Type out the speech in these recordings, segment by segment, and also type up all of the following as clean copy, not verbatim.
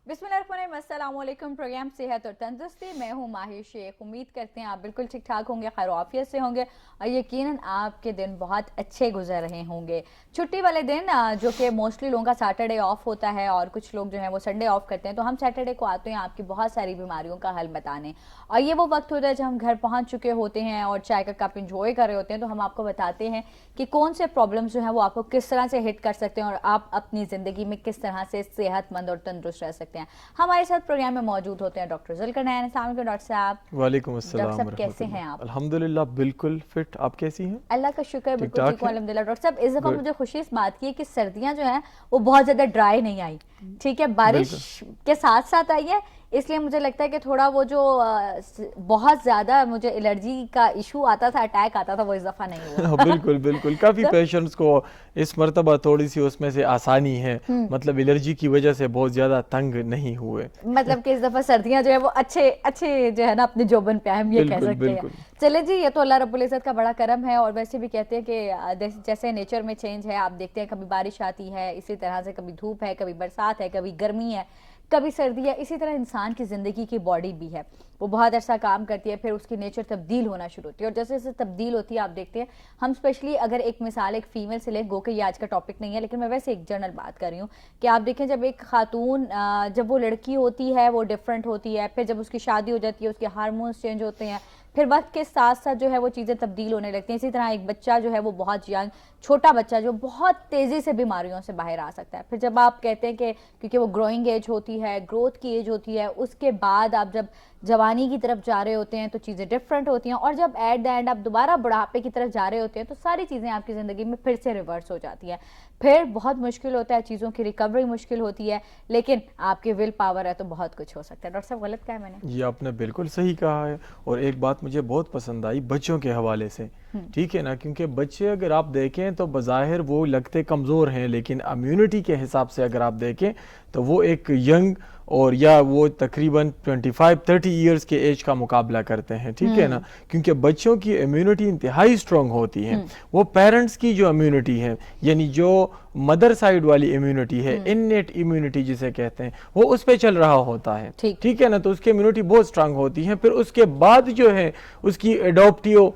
बिस्मिल्लाहिर्रहमानिर्रहीम, अस्सलाम वालेकुम। प्रोग्राम सेहत और तंदुरुस्ती, मैं हूँ माहिर शेख। उम्मीद करते हैं आप बिल्कुल ठीक ठाक होंगे, खैर आफियत से होंगे और यकीनन आपके दिन बहुत अच्छे गुजर रहे होंगे। छुट्टी वाले दिन जो कि मोस्टली लोगों का सैटरडे ऑफ होता है और कुछ लोग जो है वो संडे ऑफ करते हैं, तो हम सैटरडे को आते हैं आपकी बहुत सारी बीमारियों का हल बताने। और ये वो वक्त होता है जब हम घर पहुँच चुके होते हैं और चाय का कप इंजॉय कर रहे होते हैं, तो हम आपको बताते हैं कि कौन से प्रॉब्लम्स जो हैं वो आपको किस तरह से हिट कर सकते हैं और आप अपनी ज़िंदगी में किस तरह से सेहतमंद और तंदुरुस्त रह सकते हैं। हमारे साथ प्रोग्राम में मौजूद होते हैं डॉक्टर जुल्करनैन। अस्सलाम वालेकुम डॉक्टर साहब। वालेकुम अस्सलाम। डॉक्टर साहब कैसे हैं आप? अल्हम्दुलिल्लाह बिल्कुल फिट। आप कैसी हैं? अल्लाह का शुक्र, बिल्कुल ठीक हूँ अल्हम्दुलिल्लाह। डॉक्टर साहब इस दफ़ा मुझे खुशी इस बात की है कि सर्दियाँ जो हैं वो बहुत ज़्यादा ड्राई नहीं आई, ठीक है, बारिश के साथ साथ आई है, इसलिए मुझे लगता है कि थोड़ा वो जो बहुत ज़्यादा मुझे एलर्जी का इशू आता था, अटैक आता था, वो इस दफ़ा नहीं हुआ। बिल्कुल बिल्कुल, काफ़ी पेशेंट्स को इस मर्तबा थोड़ी सी उसमें से आसानी है, मतलब एलर्जी की वजह से बहुत ज़्यादा तंग नहीं हुए। मतलब कि इस दफ़ा सर्दियाँ जो है वो अच्छे अच्छे जो है ना अपने जोबन पे हम ये कह सकते हैं। चले जी, ये तो अल्लाह रब्बुल इज़्ज़त का बड़ा करम है। और वैसे भी कहते हैं कि जैसे नेचर में चेंज है, आप देखते हैं कभी बारिश आती है, इसी तरह से कभी धूप है, कभी बरसात है, कभी गर्मी है, कभी सर्दी है। इसी तरह इंसान की ज़िंदगी की बॉडी भी है, वो बहुत अरसा काम करती है, फिर उसकी नेचर तब्दील होना शुरू होती है। और जैसे जैसे तब्दील होती है आप देखते हैं, हम स्पेशली अगर एक मिसाल एक फ़ीमेल से लें, गो कि ये आज का टॉपिक नहीं है, लेकिन मैं वैसे एक जनरल बात कर रही हूँ कि आप देखें जब एक खातून जब वो लड़की होती है वो डिफरेंट होती है, फिर जब उसकी शादी हो जाती है उसके हार्मोन्स चेंज होते हैं, फिर वक्त के साथ साथ जो है वो चीज़ें तब्दील होने लगती हैं। इसी तरह एक बच्चा जो है वो बहुत यंग छोटा बच्चा जो बहुत तेज़ी से बीमारियों से बाहर आ सकता है। फिर जब आप कहते हैं कि क्योंकि वो ग्रोइंग एज होती है, ग्रोथ की एज होती है, उसके बाद आप जब जवानी की तरफ जा रहे होते हैं तो चीज़ें डिफरेंट होती हैं, और जब एट द एंड आप दोबारा बुढ़ापे की तरफ जा रहे होते हैं तो सारी चीज़ें आपकी ज़िंदगी में फिर से रिवर्स हो जाती हैं। फिर बहुत मुश्किल होता है, चीज़ों की रिकवरी मुश्किल होती है, लेकिन आपकी विल पावर है तो बहुत कुछ हो सकता है। डॉक्टर साहब गलत कहा है मैंने? ये आपने बिल्कुल सही कहा है। और एक बात मुझे बहुत पसंद आई बच्चों के हवाले से, ठीक है ना, क्योंकि बच्चे अगर आप देखें तो बज़ाहिर वो लगते कमज़ोर हैं, लेकिन इम्यूनिटी के हिसाब से अगर आप देखें तो वो एक यंग और या वो तकरीबन 25-30 ईयर्स के एज का मुकाबला करते हैं, ठीक है ना, क्योंकि बच्चों की इम्यूनिटी इंतहाई स्ट्रॉन्ग होती है। वो पेरेंट्स की जो इम्यूनिटी है, यानी जो मदर साइड वाली इम्यूनिटी है, इननेट इम्यूनिटी जिसे कहते हैं, वो उस पर चल रहा होता है, ठीक है ना, तो उसकी इम्यूनिटी बहुत स्ट्रांग होती है। फिर उसके बाद जो है उसकी एडॉप्टिव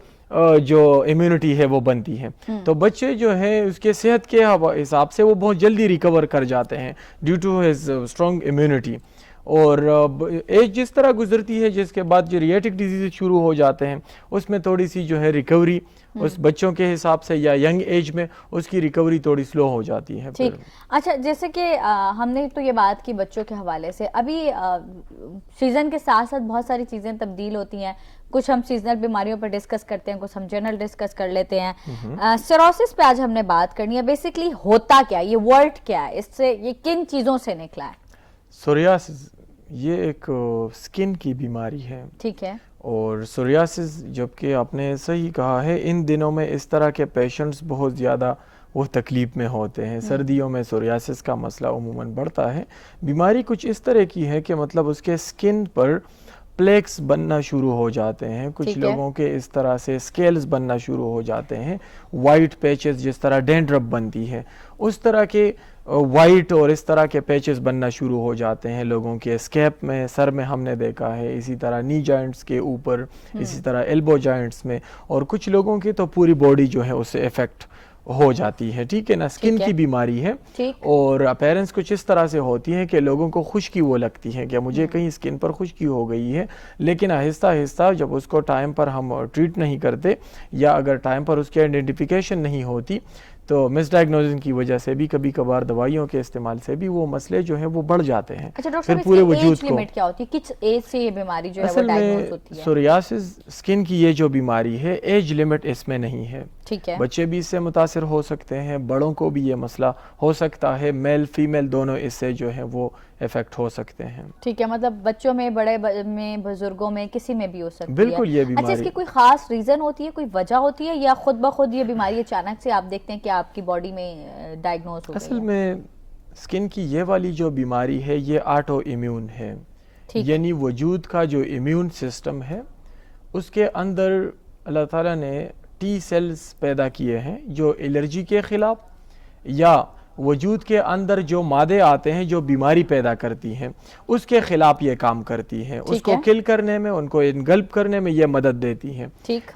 जो इम्यूनिटी है वो बनती है। तो बच्चे जो है उसके सेहत के हिसाब से वो बहुत जल्दी रिकवर कर जाते हैं due to his strong immunity. और एज जिस तरह गुजरती है, जिसके बाद जो रिएटिक डिजीज शुरू हो जाते हैं, उसमें थोड़ी सी जो है रिकवरी उस बच्चों के हिसाब से या यंग एज में उसकी रिकवरी थोड़ी स्लो हो जाती है। ठीक, अच्छा, जैसे कि हमने तो ये बात की बच्चों के हवाले से, अभी सीज़न के साथ साथ बहुत सारी चीज़ें तब्दील होती हैं। कुछ हम सीजनल बीमारियों पर डिस्कस करते हैं, कुछ हम जनरल डिस्कस कर लेते हैं। सिरोसिस पे आज हमने बात करनी है। बेसिकली होता क्या है, ये वर्ड क्या है, इससे ये किन चीज़ों से निकला है? सोरियासिस ये एक स्किन की बीमारी है, ठीक है। और सोरियासिस, जबकि आपने सही कहा है, इन दिनों में इस तरह के पेशेंट्स बहुत ज़्यादा वो तकलीफ़ में होते हैं। सर्दियों में सोरियासिस का मसला उमूमन बढ़ता है। बीमारी कुछ इस तरह की है कि मतलब उसके स्किन पर प्लेक्स बनना शुरू हो जाते हैं, कुछ लोगों के इस तरह से स्केल्स बनना शुरू हो जाते हैं, वाइट पैचेस, जिस तरह डैंड्रफ बनती है उस तरह के वाइट और इस तरह के पैचेस बनना शुरू हो जाते हैं लोगों के स्कैप में, सर में हमने देखा है, इसी तरह नी जॉइंट्स के ऊपर, इसी तरह एल्बो जॉइंट्स में, और कुछ लोगों की तो पूरी बॉडी जो है उससे इफेक्ट हो जाती है, ठीक है ना। स्किन की बीमारी है और अपीयरेंस कुछ इस तरह से होती है कि लोगों को खुश्की वो लगती है कि मुझे कहीं स्किन पर खुश्की हो गई है, लेकिन आहिस्ता आहिस्ता जब उसको टाइम पर हम ट्रीट नहीं करते या अगर टाइम पर उसकी आइडेंटिफिकेशन नहीं होती तो मिसडायग्नोसिस की वजह से भी कभी कभार दवाइयों के इस्तेमाल से भी वो मसले जो है वो बढ़ जाते हैं। अच्छा डॉक्टर, फिर पूरे वजूद को लिमिट क्या होती है, किस एज से ये बीमारी जो है वो डायग्नोस होती है? सोरियासिस स्किन की ये जो बीमारी है, एज लिमिट इसमें नहीं है, ठीक है। बच्चे भी इससे मुतासिर हो सकते हैं, बड़ों को भी ये मसला हो सकता है, मेल फीमेल दोनों इससे जो है वो इफेक्ट हो सकते हैं, ठीक है। मतलब बच्चों में, बड़े में, बुजुर्गों में, किसी में भी हो सकती है। बिल्कुल ये बीमारी। अच्छा, इसकी कोई खास रीजन होती है, कोई वजह होती है, या खुद ब खुद ये बीमारी अचानक से आप देखते हैं कि आपकी बॉडी में डायग्नोस हो गई है? असल में स्किन की ये वाली जो बीमारी है ये ऑटो इम्यून है, यानी वजूद का जो इम्यून सिस्टम है उसके अंदर अल्लाह ताला ने टी सेल्स पैदा किए हैं जो एलर्जी के ख़िलाफ़ या وجود کے اندر جو مادے آتے ہیں جو بیماری پیدا کرتی ہیں اس کے خلاف یہ کام کرتی ہیں، اس کو کل کرنے میں، ان کو انگلب کرنے میں یہ مدد دیتی ہیں۔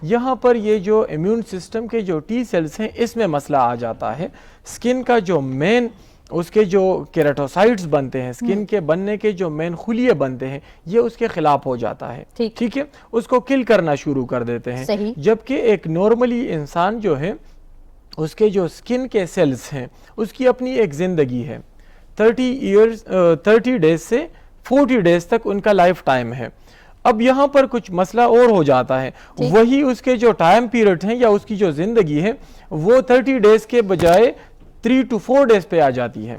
یہاں پر یہ جو امیون سسٹم کے جو ٹی سیلز ہیں اس میں مسئلہ آ جاتا ہے۔ سکن کا جو مین اس کے جو کیراٹوسائٹس بنتے ہیں، سکن کے بننے کے جو مین خلیے بنتے ہیں، یہ اس کے خلاف ہو جاتا ہے، ٹھیک ہے، اس کو کل کرنا شروع کر دیتے ہیں۔ جبکہ ایک نارملی انسان جو ہے اس کے جو سکن کے سیلز ہیں اس کی اپنی ایک زندگی ہے، 30 ڈیز سے 40 ڈیز تک ان کا لائف ٹائم ہے۔ اب یہاں پر کچھ مسئلہ اور ہو جاتا ہے، وہی اس کے جو ٹائم پیریڈ ہیں یا اس کی جو زندگی ہے وہ 30 ڈیز کے بجائے 3 to 4 ڈیز پہ آ جاتی ہے،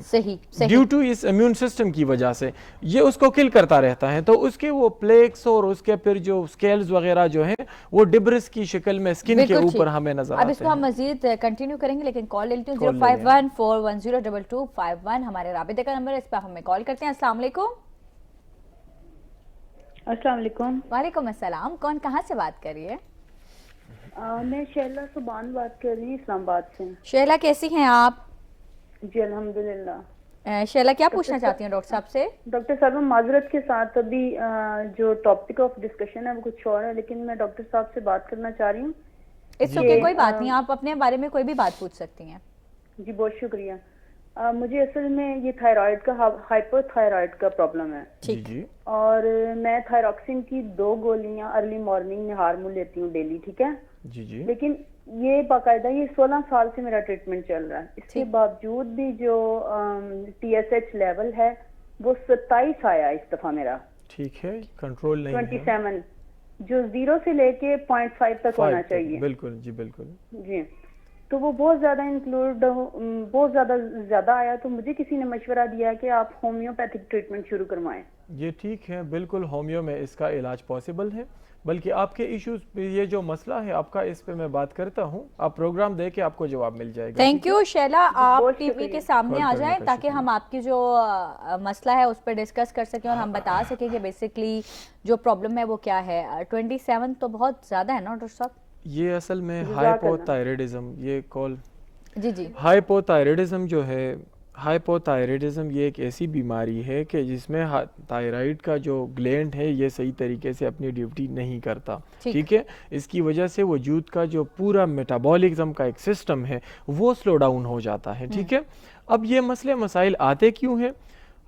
ڈیو ٹو اس امیون سسٹم کی وجہ سے یہ اس کو کل کرتا رہتا ہے۔ تو اس کے وہ پلیکس اور اس کے پھر جو سکیلز وغیرہ جو ہیں وہ ڈبرس کی شکل میں سکن کے اوپر ہمیں نظر آتے ہیں۔ اب اس کو ہم مزید کنٹینیو کریں گے لیکن کال لے لیتی ہوں۔ 05141022255 ہمارے رابطے کا نمبر ہے، اس پہ ہمیں کال کرتے ہیں۔ السلام علیکم۔ السلام علیکم۔ وعلیکم السلام، کون کہاں سے بات کر رہی ہے؟ میں شیلا سبحان بات کر رہی ہوں اسلام آباد سے۔ شیلا کیسی ہیں آپ؟ جی الحمدللہ۔ شیلا کیا پوچھنا چاہتی ہیں ڈاکٹر صاحب سے؟ ڈاکٹر صاحب معذرت کے ساتھ ابھی جو ٹاپک آف ڈسکشن ہے وہ کچھ اور ہے، لیکن میں ڈاکٹر صاحب سے بات کرنا چاہ رہی ہوں۔ اس اوکے، کوئی بات نہیں، آپ اپنے بارے میں کوئی بھی بات پوچھ سکتی ہیں۔ جی بہت شکریہ۔ مجھے اصل میں یہ تھائرائڈ کا ہائپر تھائرائڈ کا پرابلم ہے، ٹھیک، اور میں تھائروکسین کی 2 گولیاں ارلی مارننگ میں ہارمون لیتی ہوں ڈیلی، ٹھیک ہے، لیکن یہ باقاعدہ یہ 16 سال سے میرا ٹریٹمنٹ چل رہا ہے، اس کے باوجود بھی جو TSH لیول ہے وہ 27 آیا اس دفعہ میرا، ٹھیک ہے، کنٹرول نہیں ہے، 27 جو 0 سے لے کے 0.5 تک ہونا چاہیے۔ بالکل جی، بالکل جی، تو وہ بہت زیادہ آیا، تو مجھے کسی نے مشورہ دیا کہ آپ ہومیوپیتھک ٹریٹمنٹ شروع کروائیں۔ یہ ٹھیک ہے، بالکل ہومیو میں اس کا علاج پاسبل ہے، بلکہ آپ کے ایشوز یہ جو مسئلہ ہے آپ کا اس پہ میں بات کرتا ہوں، آپ پروگرام دے کے آپ کو جواب مل جائے گا۔ تھینک یو شیلا، آپ ٹی وی کے سامنے آ جائیں تاکہ ہم آپ کی جو مسئلہ ہے اس پہ ڈسکس کر سکیں اور ہم بتا سکیں کہ بیسکلی جو پرابلم ہے وہ کیا ہے۔ 27 تو بہت زیادہ ہے نا ڈاکٹر صاحب؟ یہ اصل میں ہائپوتھائرائڈزم، یہ کال جی ہائپوتھائرائڈزم جو ہے، ہائپوتھائرائڈزم یہ ایک ایسی بیماری ہے کہ جس میں تھائرائڈ کا جو گلینڈ ہے یہ صحیح طریقے سے اپنی ڈیوٹی نہیں کرتا، ٹھیک ہے، اس کی وجہ سے وجود کا جو پورا میٹابولزم کا ایک سسٹم ہے وہ سلو ڈاؤن ہو جاتا ہے، ٹھیک ہے۔ اب یہ مسئلے مسائل آتے کیوں ہیں؟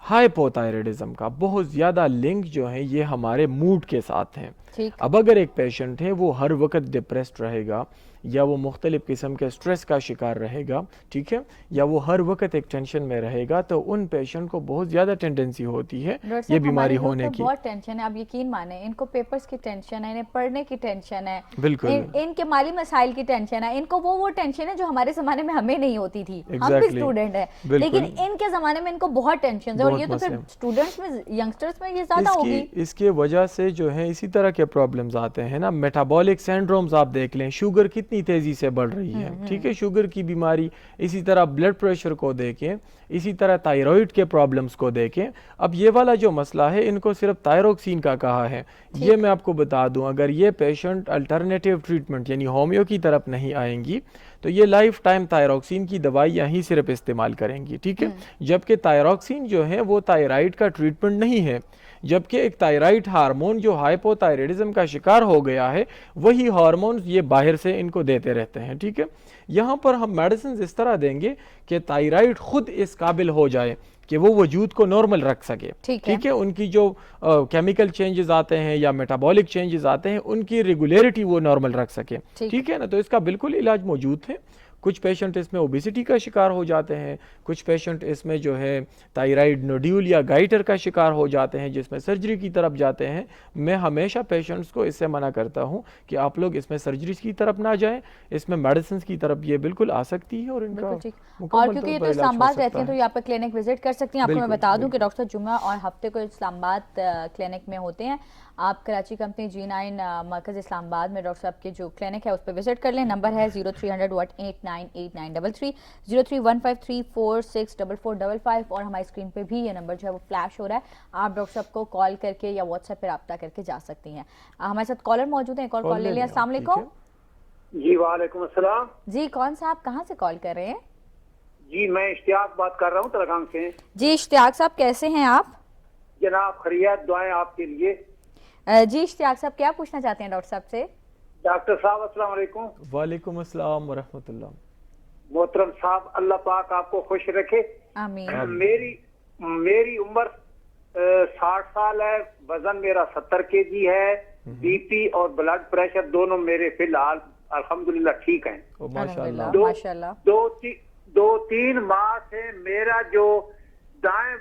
ہائپوتھائرائڈزم کا بہت زیادہ لنک جو ہے یہ ہمارے موڈ کے ساتھ ہیں۔ اب اگر ایک پیشنٹ ہے وہ ہر وقت ڈپریسڈ رہے گا یا وہ مختلف قسم کے سٹریس کا شکار رہے گا، ٹھیک ہے، یا وہ ہر وقت ایک ٹینشن میں رہے گا، تو ان پیشنٹ کو بہت زیادہ ٹینڈنسی ہوتی ہے یہ بیماری ہونے کی۔ بہت ٹینشن ہے، آپ یقین مانیں، ان کو پیپرز کی ٹینشن ہے، انہیں پڑھنے کی ٹینشن ہے، بالکل ان کے مالی مسائل کی ٹینشن ہے، ان کو وہ ٹینشن ہے جو ہمارے زمانے میں ہمیں نہیں ہوتی تھی، ہم بھی اسٹوڈنٹ ہیں، لیکن ان کے زمانے میں ان کو بہت ٹینشن ہے، اور یہ تو پھر اسٹوڈنٹس میں، ینگسٹرز میں یہ زیادہ ہوگی۔ اس کے وجہ سے جو ہے اسی طرح کے پرابلمز آتے ہیں نا، میٹابولک سینڈرومز آپ دیکھ لیں، شوگر کتنی تیزی سے بڑھ رہی ہے، ٹھیک ہے، شوگر کی بیماری، اسی طرح بلڈ پریشر کو دیکھیں، اسی طرح تائرائڈ کے پرابلمز کو دیکھیں۔ اب یہ والا جو مسئلہ ہے ان کو صرف تائروکسین کا کہا ہے، یہ میں آپ کو بتا دوں، اگر یہ پیشنٹ الٹرنیٹیو ٹریٹمنٹ یعنی ہومیو کی طرف نہیں آئیں گی تو یہ لائف ٹائم تائروکسین کی دوائیاں ہی صرف استعمال کریں گی، ٹھیک ہے، جبکہ تائروکسین جو ہے وہ تائرائڈ کا ٹریٹمنٹ نہیں ہے، جبکہ ایک تائرائڈ ہارمون جو ہائپوتائرائڈزم کا شکار ہو گیا ہے وہی ہارمونز یہ باہر سے ان کو دیتے رہتے ہیں، ٹھیک ہے۔ یہاں پر ہم میڈیسنز اس طرح دیں گے کہ تائرائڈ خود اس قابل ہو جائے کہ وہ وجود کو نارمل رکھ سکے، ٹھیک ہے، ان کی جو کیمیکل چینجز آتے ہیں یا میٹابولک چینجز آتے ہیں ان کی ریگولیرٹی وہ نارمل رکھ سکے، ٹھیک ہے نا، تو اس کا بالکل علاج موجود ہے۔ کچھ پیشنٹ اس میں اوبیسٹی کا شکار ہو جاتے ہیں، کچھ پیشنٹ اس میں جو ہے تائرائڈ نوڈیول یا گائٹر کا شکار ہو جاتے ہیں جس میں سرجری کی طرف جاتے ہیں۔ میں ہمیشہ پیشنٹس کو اس سے منع کرتا ہوں کہ آپ لوگ اس میں سرجری کی طرف نہ جائیں، اس میں میڈیسنز کی طرف یہ بالکل آ سکتی ہے اور ان کا اور کیونکہ یہ تو اسلام آباد رہتی ہیں تو یہاں پر کلینک وزٹ کر سکتی ہیں۔ آپ کو میں بتا دوں کہ ڈاکٹر جمعہ اور ہفتے کو اسلام آباد کلینک میں ہوتے ہیں، آپ کراچی کمپنی G9 مرکز اسلام آباد میں ڈاکٹر صاحب کی جو کلینک ہے اس پہ وزٹ کر لیں۔ نمبر ہے 0300-189-8933 0315346445 اور ہماری اسکرین پہ بھی یہ نمبر جو ہے وہ فلیش ہو رہا ہے، آپ ڈاکٹر صاحب کو کال کر کے یا واٹس ایپ پہ رابطہ کر کے جا سکتی ہیں۔ ہمارے ساتھ کالر موجود ہیں، ایک اور کال لے لیں۔ السلام علیکم۔ جی وعلیکم السلام۔ جی کون صاحب کہاں سے کال کر رہے ہیں؟ جی میں اشتیاق بات کر رہا ہوں تلگام سے. جی اشتیاق صاحب کیسے ہیں آپ؟ جناب خیریت, دعائیں آپ کے لیے. جی اشتیاق صاحب کیا پوچھنا چاہتے ہیں ڈاکٹر صاحب سے؟ ڈاکٹر صاحب السلام علیکم. وعلیکم السلام ورحمۃ اللہ. محترم صاحب اللہ پاک آپ کو خوش رکھے. آمین. میری عمر 60 سال ہے, وزن میرا 70 kg ہے, بی پی اور بلڈ پریشر دونوں میرے فی الحال الحمدللہ ٹھیک ہیں. ماشاءاللہ. 2-3 ماہ سے میرا جو بائیں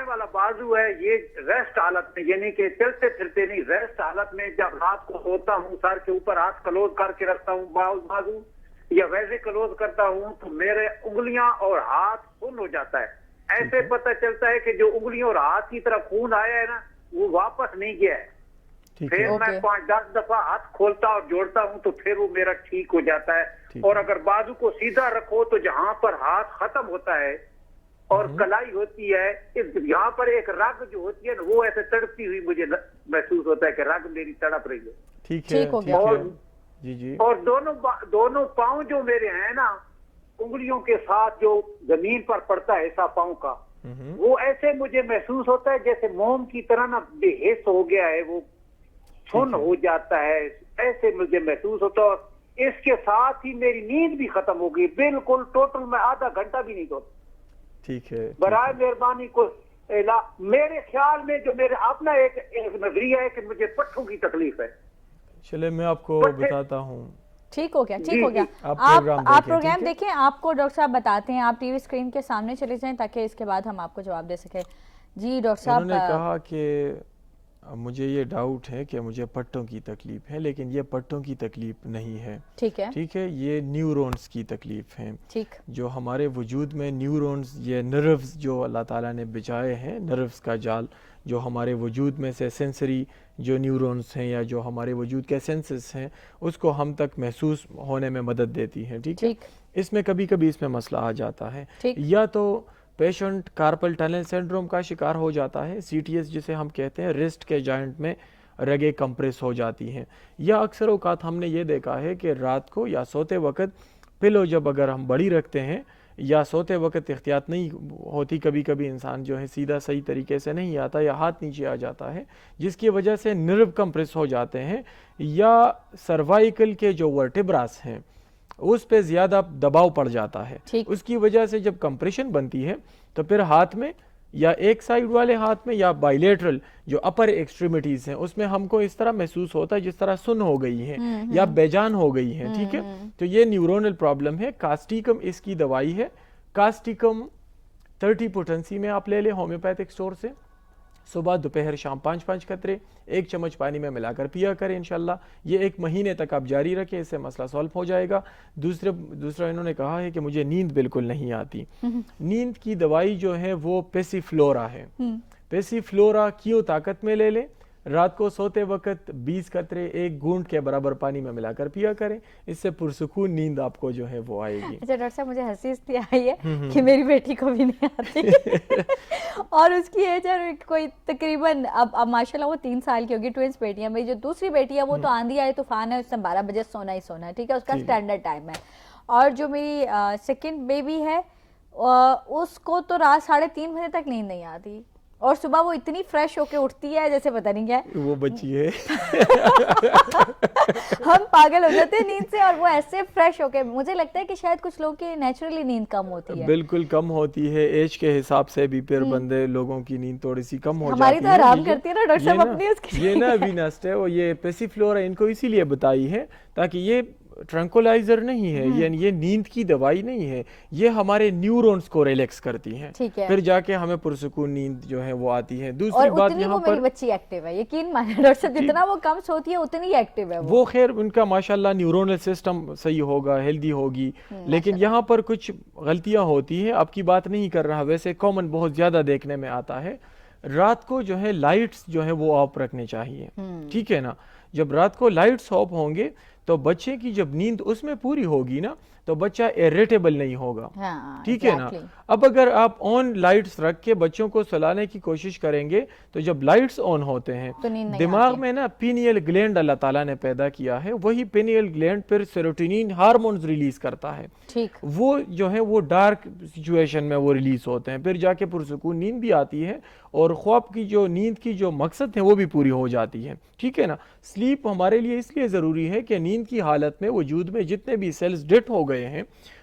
والا بازو ہے یہ ریسٹ حالت میں, یعنی کہ چلتے پھرتے نہیں, ریسٹ حالت میں. جب رات کو سوتا ہوں سر کے اوپر ہاتھ کلوز کر کے رکھتا ہوں بازو, یا ویسے کلوز کرتا ہوں تو میرے انگلیاں اور ہاتھ سن ہو جاتا ہے. ایسے پتہ چلتا ہے کہ جو انگلیوں اور ہاتھ کی طرف خون آیا ہے نا وہ واپس نہیں گیا ہے. پھر میں 5-10 دفعہ ہاتھ کھولتا اور جوڑتا ہوں تو پھر وہ میرا ٹھیک ہو جاتا ہے. اور اگر بازو کو سیدھا رکھو تو جہاں پر ہاتھ ختم ہوتا ہے اور کلائی ہوتی ہے, یہاں پر ایک رگ جو ہوتی ہے نا وہ ایسے تڑپتی ہوئی مجھے محسوس ہوتا ہے کہ رگ میری تڑپ رہی ہے. ٹھیک ہو گیا. اور دونوں پاؤں جو میرے ہیں نا, انگلیوں کے ساتھ جو زمین پر پڑتا ہے ایسا پاؤں کا, وہ ایسے مجھے محسوس ہوتا ہے جیسے موم کی طرح نا بے حس ہو گیا ہے, وہ سن ہو جاتا ہے, ایسے مجھے محسوس ہوتا ہے. اور اس کے ساتھ ہی میری نیند بھی ختم ہو گئی بالکل, ٹوٹل میں آدھا گھنٹہ بھی نہیں سوتا. ٹھیک ہے. برائے مہربانی کو میرے خیال میں جو میرا اپنا ایک نظریہ ہے کہ مجھے پٹھوں کی تکلیف ہے. چلے میں آپ کو بتاتا ہوں. ٹھیک ہو گیا. آپ پروگرام دیکھیں, آپ کو ڈاکٹر صاحب بتاتے ہیں, آپ ٹی وی اسکرین کے سامنے چلے جائیں تاکہ اس کے بعد ہم آپ کو جواب دے سکیں. جی ڈاکٹر صاحب, انہوں نے کہا کہ مجھے یہ ڈاؤٹ ہے کہ مجھے پٹھوں کی تکلیف ہے, لیکن یہ پٹھوں کی تکلیف نہیں ہے. ٹھیک ہے, یہ نیورونز کی تکلیف ہے. جو ہمارے وجود میں نیورونز, یہ نروز جو اللہ تعالیٰ نے بچھائے ہیں, نروز کا جال جو ہمارے وجود میں سے سینسری جو نیورونز ہیں یا جو ہمارے وجود کے سینسز ہیں اس کو ہم تک محسوس ہونے میں مدد دیتی ہیں. ٹھیک ہے, اس میں کبھی کبھی اس میں مسئلہ آ جاتا ہے. یا تو پیشنٹ کارپل ٹنل سنڈروم کا شکار ہو جاتا ہے, سی ٹی ایس جسے ہم کہتے ہیں, ریسٹ کے جوائنٹ میں رگیں کمپریس ہو جاتی ہیں. یا اکثر اوقات ہم نے یہ دیکھا ہے کہ رات کو یا سوتے وقت پلو جب اگر ہم بڑی رکھتے ہیں یا سوتے وقت احتیاط نہیں ہوتی, کبھی کبھی انسان جو ہے سیدھا صحیح طریقے سے نہیں آتا یا ہاتھ نیچے آ جاتا ہے, جس کی وجہ سے نرو کمپریس ہو جاتے ہیں. یا سروائیکل کے جو ورٹیبراس ہیں اس پہ زیادہ دباؤ پڑ جاتا ہے, اس کی وجہ سے جب کمپریشن بنتی ہے تو پھر ہاتھ میں یا ایک سائیڈ والے ہاتھ میں یا بائیلیٹرل جو اپر ایکسٹریمٹیز ہیں اس میں ہم کو اس طرح محسوس ہوتا ہے جس طرح سن ہو گئی ہیں یا بے جان ہو گئی ہیں. ٹھیک ہے, تو یہ نیورونل پرابلم ہے. کاسٹیکم اس کی دوائی ہے. کاسٹیکم 30 پوٹنسی میں آپ لے لیں ہومیوپیتھک اسٹور سے, صبح دوپہر شام 5 قطرے 1 چمچ پانی میں ملا کر پیا کریں. انشاءاللہ یہ 1 مہینے تک آپ جاری رکھیں, اس سے مسئلہ سولو ہو جائے گا. دوسرا انہوں نے کہا ہے کہ مجھے نیند بالکل نہیں آتی. نیند کی دوائی جو ہے وہ پیسی فلورا ہے. پیسی فلورا کیوں طاقت میں لے لیں, رات کو سوتے وقت 20 قطرے 1 گھونٹ کے برابر پانی میں ملا کر پیا کریں, اس سے پرسکون نیند آپ کو جو ہے وہ آئے گی. اچھا ڈاکٹر صاحب, مجھے ہنسی اس لیے آئی ہے کہ میری بیٹی کو بھی نہیں آتی اور اس کی ایج ہے کوئی تقریباً اب ماشاءاللہ وہ 3 سال کی ہوگی, ٹوئنس بیٹیاں. میری جو دوسری بیٹی ہے وہ تو آندھی آئے طوفان ہے, اس نے 12 بجے سونا ہی سونا ہے. ٹھیک ہے, اس کا سٹینڈرڈ ٹائم ہے. اور جو میری سیکنڈ بیبی ہے اس کو تو رات 3:30 بجے تک نیند نہیں آتی, اور صبح وہ اتنی فریش ہو کے اٹھتی ہے جیسے پتہ نہیں کیا وہ بچی ہے. ہم پاگل ہو جاتے ہیں نیند سے, اور وہ ایسے فریش ہو کے, مجھے لگتا ہے کہ شاید کچھ لوگوں کی نیچرلی نیند کم ہوتی ہے. بالکل کم ہوتی ہے, ایج کے حساب سے بھی پھر بندے لوگوں کی نیند تھوڑی سی کم ہو جاتی ہے. ہماری تو آرام کرتی ہے نا ڈاکٹر صاحب اپنی. اس کی یہ نا وینسٹ ہے, وہ یہ پیسی فلورا ان کو اسی لیے بتائی ہے تاکہ یہ ٹرنکولائزر نہیں ہے, یعنی یہ نیند کی دوائی نہیں ہے, یہ ہمارے نیورونز کو ریلیکس کرتی ہیں, پھر جا کے ہمیں پرسکون نیند جو ہے وہ آتی ہے. دوسری بات یہاں پر میری بچی ایکٹیو ہے, یقین مانیں ڈاکٹر صاحب, جتنا وہ کم سوتی ہے اتنی ایکٹیو ہے وہ. خیر ان کا ماشاءاللہ نیورونل سسٹم صحیح ہوگا, ہیلدی ہوگی, لیکن یہاں پر کچھ غلطیاں ہوتی ہیں. آپ کی بات نہیں کر رہا, ویسے کامن بہت زیادہ دیکھنے میں آتا ہے. رات کو جو ہے لائٹس جو ہے وہ آف رکھنے چاہیے. ٹھیک ہے نا, جب رات کو لائٹس آف ہوں گے تو بچے کی جب نیند اس میں پوری ہوگی نا تو بچہ ایریٹیبل نہیں ہوگا, ٹھیک ہے نا. اب اگر آپ آن لائٹس رکھ کے بچوں کو سلانے کی کوشش کریں گے تو جب لائٹس آن ہوتے ہیں دماغ میں نا پینیل گلینڈ اللہ تعالیٰ نے پیدا کیا ہے, وہی پینیل گلینڈ پھر سیروٹونین ہارمونز ریلیز کرتا ہے, وہ جو ہے وہ ڈارک سچویشن میں وہ ریلیز ہوتے ہیں, پھر جا کے پرسکون نیند بھی آتی ہے اور خواب کی جو نیند کی جو مقصد ہے وہ بھی پوری ہو جاتی ہے, ٹھیک ہے نا. سلیپ ہمارے لیے اس لیے ضروری ہے کہ نیند کی حالت میں وجود میں جتنے بھی سیلز ڈیڈ ہو گئے ہیں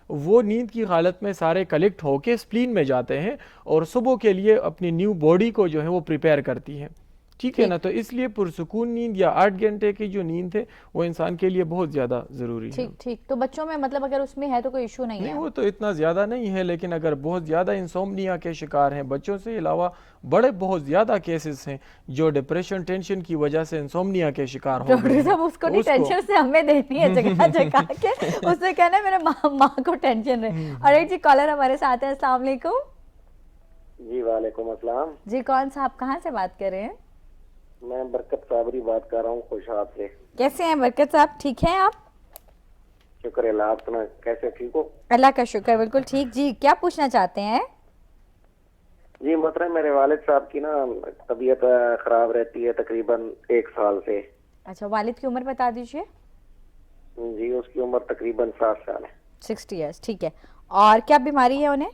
وہ نیند کی حالت میں سارے کلیکٹ ہو کے سپلین میں جاتے ہیں اور صبح کے لیے اپنی نیو باڈی کو جو ہے وہ پریپیئر کرتی ہے, ٹھیک ہے نا. تو اس لیے پرسکون نیند یا 8 گھنٹے کی جو نیند ہے وہ انسان کے لیے بہت زیادہ ضروری ہے. ٹھیک. تو بچوں میں مطلب اگر اس میں ہے تو کوئی ایشو نہیں ہے؟ وہ تو اتنا زیادہ نہیں ہے, لیکن اگر بہت زیادہ انسومنیا کے شکار ہیں بچوں سے علاوہ بڑے بہت زیادہ کیسز ہیں جو ڈپریشن ٹینشن کی وجہ سے انسومنیا کے شکار ہو گئے ہیں. اس کو نہیں ٹینشن سے ہمیں دیتی ہے جگہ جگہ کے, اس سے کہنا ہے میرے ماں کو ٹینشن ہے. اور جی کالر ہمارے ساتھ ہیں, السلام علیکم. جی وعلیکم السلام. جی کون صاحب کہاں سے بات کر رہے ہیں؟ میں برکت صابری بات کر رہا ہوں خوشاب سے. کیسے ہیں برکت صاحب, ٹھیک ہیں آپ؟ شکر اللہ, آپ سنا کیسے ٹھیک ہو؟ اللہ کا شکر, بالکل ٹھیک. جی کیا پوچھنا چاہتے ہیں؟ جی محترم میرے والد صاحب کی نا طبیعت خراب رہتی ہے تقریباً 1 سال سے. اچھا, والد کی عمر بتا دیجئے. جی اس کی عمر تقریباً 60 سال ہے. 60 ایئرس, ٹھیک ہے. اور کیا بیماری ہے انہیں؟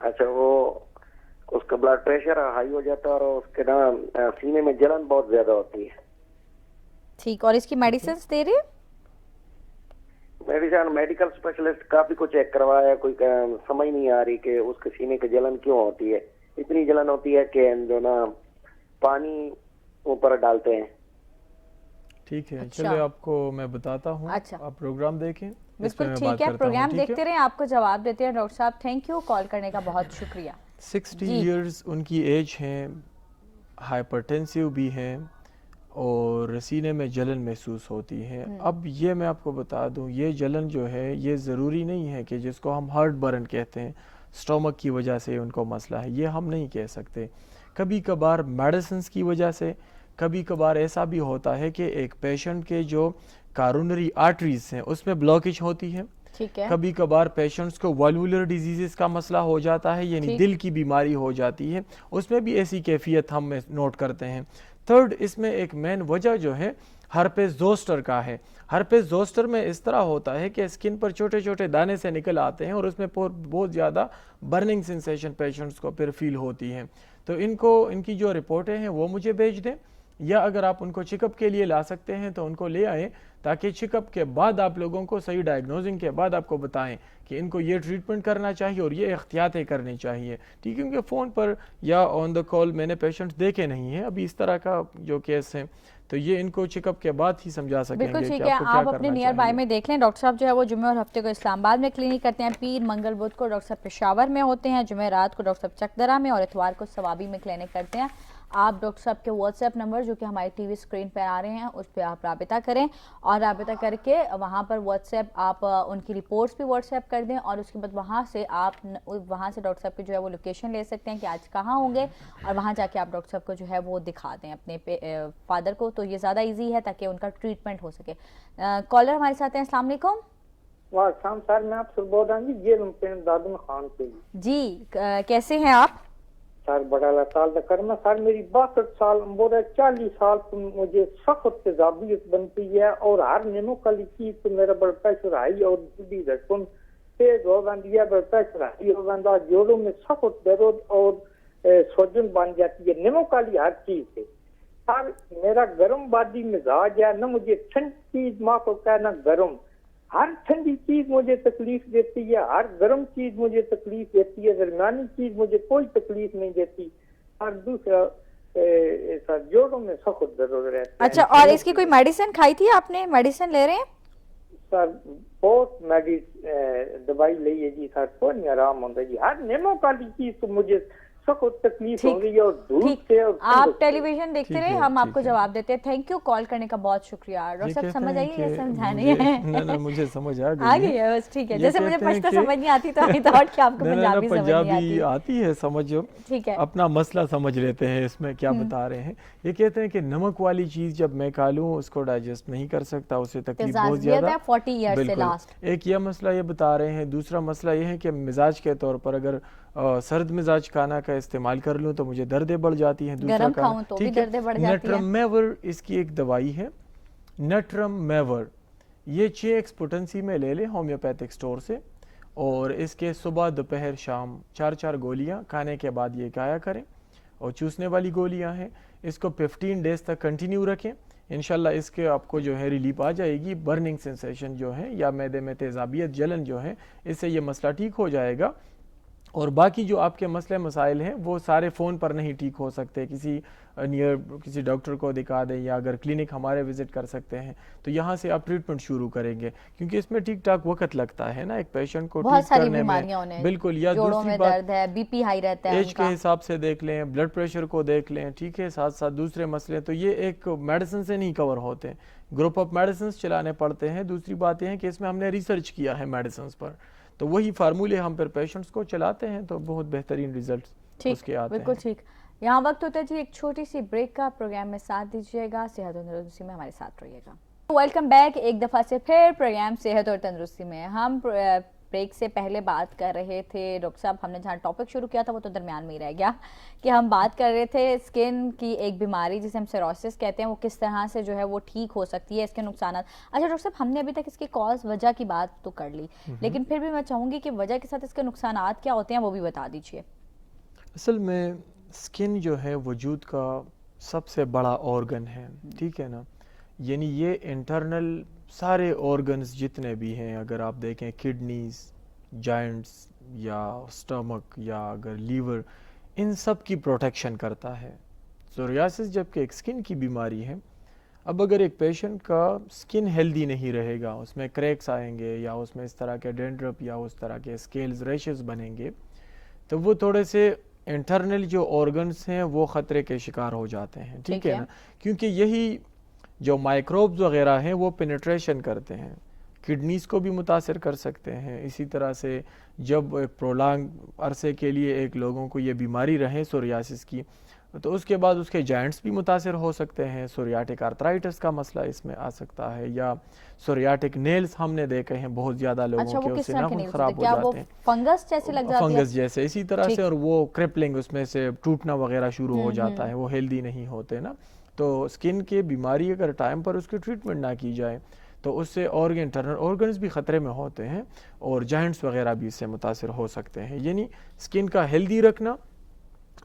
اچھا, وہ اس کا بلڈ پریشر ہائی ہو جاتا ہے اور اس کے نا سینے میں جلن بہت زیادہ ہوتی ہے. ٹھیک, اور اس کی میڈیسنز دے رہے ہیں؟ میڈیکل اسپیشلسٹ کافی کچھ چیک کروایا, کوئی سمجھ نہیں آ رہی کہ اس کے سینے کی جلن کیوں ہوتی ہے. اتنی جلن ہوتی ہے کہ جو نا پانی اوپر ڈالتے ہیں. ٹھیک ہے, چلے آپ کو میں بتاتا ہوں, آپ پروگرام دیکھیں. بالکل ٹھیک ہے, پروگرام دیکھتے رہیں, آپ کو جواب دیتے ہیں. ڈاکٹر صاحب تھینک یو, کال کرنے کا بہت شکریہ. 60 ایئرز ان کی ایج ہے, ہائپرٹینسیو بھی ہے اور سینے میں جلن محسوس ہوتی ہے. اب یہ میں آپ کو بتا دوں, یہ جلن جو ہے یہ ضروری نہیں ہے کہ جس کو ہم ہارٹ برن کہتے ہیں سٹومک کی وجہ سے ان کو مسئلہ ہے, یہ ہم نہیں کہہ سکتے. کبھی کبھار میڈیسنز کی وجہ سے, کبھی کبھار ایسا بھی ہوتا ہے کہ ایک پیشنٹ کے جو کارونری آرٹریز ہیں اس میں بلاکیج ہوتی ہے. کبھی کبھار پیشنٹس کو والوولر ڈیزیزز کا مسئلہ ہو جاتا ہے, یعنی دل کی بیماری ہو جاتی ہے, اس میں بھی ایسی کیفیت ہم نوٹ کرتے ہیں. تھرڈ, اس میں ایک مین وجہ جو ہے ہرپس زوسٹر کا ہے. ہرپس زوسٹر میں اس طرح ہوتا ہے کہ اسکن پر چھوٹے چھوٹے دانے سے نکل آتے ہیں اور اس میں بہت زیادہ برننگ سینسیشن پیشنٹس کو پھر فیل ہوتی ہے. تو ان کی جو رپورٹیں ہیں وہ مجھے بھیج دیں, یا اگر آپ ان کو چیک اپ کے لیے لا سکتے ہیں تو ان کو لے آئیں, تاکہ چیک اپ کے بعد آپ لوگوں کو صحیح ڈائگنوزنگ کے بعد آپ کو بتائیں کہ ان کو یہ ٹریٹمنٹ کرنا چاہیے اور یہ احتیاطیں کرنی چاہیے. ٹھیک ہے, کیونکہ فون پر یا آن دا کال میں نے پیشنٹ دیکھے نہیں ہیں ابھی اس طرح کا جو کیس ہیں, تو یہ ان کو چیک اپ کے بعد ہی سمجھا سکیں گے. بالکل ٹھیک ہے, آپ اپنے نیئر بائی میں دیکھ لیں. ڈاکٹر صاحب جو ہے وہ جمعہ اور ہفتے کو اسلام آباد میں کلینک کرتے ہیں, پیر منگل بدھ کو ڈاکٹر صاحب پشاور میں ہوتے ہیں, جمعرات کو ڈاکٹر صاحب چکدرہ میں, اور اتوار کو ثوابی میں کلینک کرتے ہیں. آپ ڈاکٹر صاحب کے واٹس ایپ نمبر جو کہ ہماری ٹی وی اسکرین پہ آ رہے ہیں اس پہ آپ رابطہ کریں, اور رابطہ کر کے وہاں پر واٹس ایپ آپ ان کی رپورٹس بھی واٹس ایپ کر دیں, اور اس کے بعد وہاں سے ڈاکٹر صاحب کی جو ہے وہ لوکیشن لے سکتے ہیں کہ آج کہاں ہوں گے, اور وہاں جا کے آپ ڈاکٹر صاحب کو جو ہے وہ دکھا دیں اپنے فادر کو, تو یہ زیادہ ایزی ہے تاکہ ان کا ٹریٹمنٹ ہو سکے. کالر ہمارے ساتھ ہیں, السلام علیکم. وعلیکم سر, میں آپ سے بول رہا ہوں جی جیل دادن خان سے. جی کیسے ہیں آپ؟ سر بڑا اللہ تعالیٰ کرنا. سر میری 62 سال عمر ہے, 40 سال مجھے سخت تیزابیت بنتی ہے, اور ہر نمو کلی چیز تو میرا بلڈ پریشر ہائی اور جلدی رقم تیز ہو جاتی ہے, بلڈ پریشر ہائی ہو جاتا ہے, جوڑوں میں سخت درد اور سوجن بن جاتی ہے نمو کلی ہر چیز سے. سر میرا گرم بادی مزاج ہے, نہ مجھے ٹھنڈی چیز معاف ہوتا ہے نہ گرم. ہر ٹھنڈی چیز مجھے تکلیف دیتی ہے, ہر گرم چیز مجھے تکلیف دیتی ہے, درمیانی چیز مجھے کوئی تکلیف نہیں دیتی. اور دوسرا جوڑوں میں سخت درد رہتا ہے. اچھا, اور اس کی کوئی میڈیسن کھائی تھی آپ نے, میڈیسن لے رہے ہیں؟ سر بہت دوائی لی ہے جی سر, کوئی نہیں آرام ہوتا جی. ہر نیمو کالی چیز تو مجھے सख्त तकलीफ होगी और धूप से और आप टेलीविजन देखते रहे, हम आपको जवाब देते हैं। थैंक यू कॉल करने का, बहुत शुक्रिया। डॉक्टर साहब समझ आई है, समझाने है? ना मुझे समझ आ गई है बस, ठीक है। जैसे मुझे पश्तो समझ नहीं आती तो आई थॉट कि आपको पंजाबी आती है समझ, ठीक है, अपना मसला समझ लेते हैं इसमें क्या बता रहे हैं। ये कहते हैं कि नमक वाली चीज जब मैं खा लूं उसको डाइजेस्ट नहीं कर सकता, उससे तकलीफ बहुत ज्यादा। 40 ईयर्स से लास्ट एक ये मसला ये बता रहे हैं। दूसरा मसला ये है कि मिजाज के तौर पर अगर सर्द मिजाज खाना का इस्तेमाल कर लूं तो मुझे दर्दें बढ़ जाती हैं। दूसरा खाऊं तो भी दर्दें बढ़ जाती हैं। नट्रमेवर इसकी एक दवाई है, नट्रमेवर। ये 6 एक्सपोटेंसी में ले लें होम्योपैथिक स्टोर से, और इसके सुबह दोपहर शाम 4-4 गोलियां खाने के बाद ये खाया करें। और चूसने वाली गोलियां हैं, इसको 15 डेज तक कंटिन्यू रखें। इंशाल्लाह इसके आपको जो है रिलीफ आ जाएगी। बर्निंग सेंसेशन जो है या मैदे में तेजाबियत जलन जो है, इससे ये मसला ठीक हो जाएगा। और बाकी जो आपके मसले मसाइल हैं वो सारे फ़ोन पर नहीं ठीक हो सकते। किसी डॉक्टर को दिखा दें या अगर क्लिनिक हमारे विजिट कर सकते हैं तो यहाँ से आप ट्रीटमेंट शुरू करेंगे, क्योंकि इसमें ठीक ठाक वक्त लगता है ना एक पेशेंट को ठीक करने में। बिल्कुल। या दूसरी बात है बीपी हाई रहता है, एज के हिसाब से देख लें, ब्लड प्रेशर को देख लें, ठीक है, साथ साथ दूसरे मसले। तो ये एक मेडिसिन से नहीं कवर होते, ग्रुप ऑफ मेडिसिन चलाने पड़ते हैं। दूसरी बात यह है कि इसमें हमने रिसर्च किया है मेडिसिन पर, तो वही फार्मूले हम फिर पेशेंट्स को चलाते हैं तो बहुत बेहतरीन रिजल्ट उसके आते हैं। बिल्कुल ठीक। यहाँ वक्त होता है जी एक छोटी सी ब्रेक का। प्रोग्राम में साथ दीजिएगा, सेहत और तंदुरुस्ती में हमारे साथ रहिएगा। वेलकम बैक एक दफ़ा से फिर प्रोग्राम सेहत और तंदुरुस्ती में। हम ब्रेक से पहले बात कर रहे थे डॉक्टर साहब, हमने जहाँ टॉपिक शुरू किया था वो तो दरमियान में ही रह गया, कि हम बात कर रहे थे स्किन की एक बीमारी जिसे हम सोरायसिस कहते हैं, वो किस तरह से जो है वो ठीक हो सकती है, इसके नुकसान। अच्छा डॉक्टर साहब, हमने अभी तक इसकी कॉज वजह की बात तो कर ली, लेकिन फिर भी मैं चाहूँगी कि वजह के साथ इसके नुकसान क्या होते हैं वो भी बता दीजिए। असल में स्किन जो है वजूद का सबसे बड़ा ऑर्गन है, ठीक है ना। यानी ये इंटरनल सारे ऑर्गन्स जितने भी हैं, अगर आप देखें किडनीज, जॉइंट्स या स्टमक या अगर लीवर, इन सब की प्रोटेक्शन करता है। सोरियासिस जबकि एक स्किन की बीमारी है। अब अगर एक पेशेंट का स्किन हेल्दी नहीं रहेगा, उसमें क्रैक्स आएंगे या उसमें इस तरह के डेंड्रफ या उस तरह के स्केल्स, रैशेस बनेंगे, तो वो थोड़े से इंटरनल जो ऑर्गन्स हैं वो ख़तरे के शिकार हो जाते हैं, ठीक है ना। क्योंकि यही जो माइक्रोब्स वगैरह हैं वो पेनिट्रेशन करते हैं, किडनीज़ को भी मुतासर कर सकते हैं। इसी तरह से जब एक प्रोलॉन्ग अरसे के लिए एक लोगों को ये बीमारी रहे सोरियासिस की, तो उसके बाद उसके जॉइंट्स भी मुतासर हो सकते हैं। सोरियाटिक आर्थराइटिस का मसला इसमें आ सकता है, या सोरियाटिक नेल्स हमने देखे हैं बहुत ज़्यादा लोगों के, उससे नाखून ख़राब हो जाते हैं, फंगस जैसे लग जाती है, फंगस जैसे। इसी तरह से, और वो क्रिपलिंग, उसमें से टूटना वगैरह शुरू हो जाता है, वो हेल्दी नहीं होते ना। तो स्किन की बीमारी अगर टाइम पर उसकी ट्रीटमेंट ना की जाए तो उससे इंटरनल ऑर्गन्स भी ख़तरे में होते हैं और जॉइंट्स वगैरह भी इससे मुतासर हो सकते हैं। यानी स्किन का हेल्दी रखना,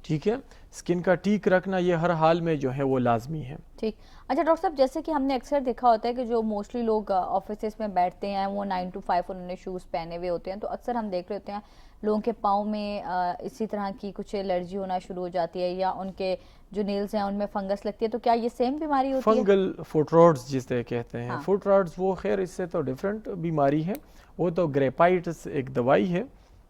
ठीक है, स्किन का ठीक रखना, ये हर हाल में जो है वो लाजमी है। ठीक। अच्छा डॉक्टर साहब, जैसे कि हमने अक्सर देखा होता है कि जो मोस्टली लोग ऑफिस में बैठते हैं वो 9 to 5 उन्होंने शूज़ पहने हुए होते हैं, तो अक्सर हम देख रहे होते हैं लोगों के पाँव में इसी तरह की कुछ एलर्जी होना शुरू हो जाती है, या उनके जो नेल्स हैं उनमें फंगस लगती है। तो क्या ये सेम बीमारी होती है? फंगल फुट रॉट्स जिसे कहते हैं। हाँ। फुट रॉट्स वो खैर इससे तो डिफरेंट बीमारी है, वो तो ग्रेपाइट्स एक दवाई है।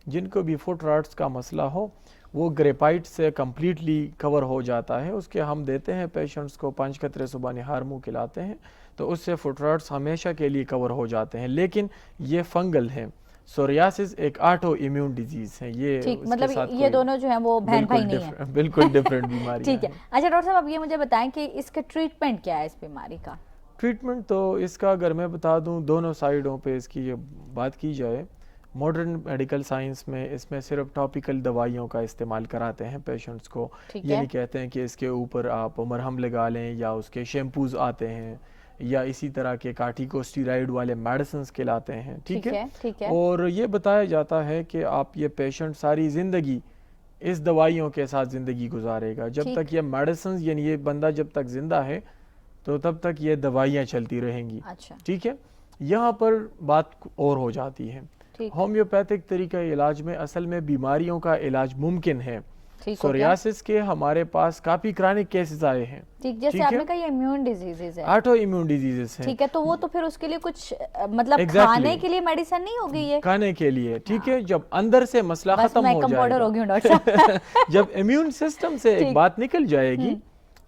जिनको भी फुट रॉट्स का मसला हो वो ग्रेपाइट से कम्प्लीटली कवर हो जाता है। उसके हम देते हैं पेशेंट्स को 5 कतरे सुबह निहार मुँह खिलाते हैं, तो उससे फुट रॉट्स हमेशा के लिए कवर हो जाते हैं। लेकिन ये फंगल है, सोरियासिस एक ऑटो इम्यून डिजीज है। ये ठीक, मतलब ये दोनों जो हैं वो बहन भाई नहीं है, बिल्कुल डिफरेंट बीमारी। ठीक है। अच्छा डॉक्टर साहब, अब ये मुझे बताएं कि इसका ट्रीटमेंट क्या है इस बीमारी का? ट्रीटमेंट तो इसका अगर मैं बता दूं, दोनों साइडों पे इसकी ये बात की जाए, मॉडर्न मेडिकल साइंस में इसमें सिर्फ टॉपिकल दवाइयों का इस्तेमाल कराते हैं पेशेंट्स को। ये नहीं कहते हैं कि इसके ऊपर आप मरहम लगा लें, या उसके शैम्पूज आते हैं, या इसी तरह के कार्टिकोस्टेरॉइड वाले मेडिसिन खिलाते हैं, ठीक है। और ये बताया जाता है कि आप ये पेशेंट सारी ज़िंदगी इस दवाइयों के साथ ज़िंदगी गुजारेगा। जब तक ये मेडिसिन, यानी ये बंदा जब तक जिंदा है तो तब तक ये दवाइयाँ चलती रहेंगी। अच्छा। ठीक है। यहाँ पर बात और हो जाती है। होम्योपैथिक तरीका इलाज में असल में बीमारियों का इलाज मुमकिन है, सोरियासिस के हमारे पास काफी क्रॉनिक केसेस आए हैं। ठीक, जैसे आपने कहा ये इम्यून डिजीजेस है, ऑटो इम्यून डिजीजेस हैं। ठीक है, तो वो तो फिर उसके लिए कुछ मतलब खाने के लिए मेडिसिन नहीं होगी ये? खाने के लिए, ठीक है, जब अंदर से मसला खत्म हो जाएगा, जब इम्यून सिस्टम से एक बात निकल जाएगी,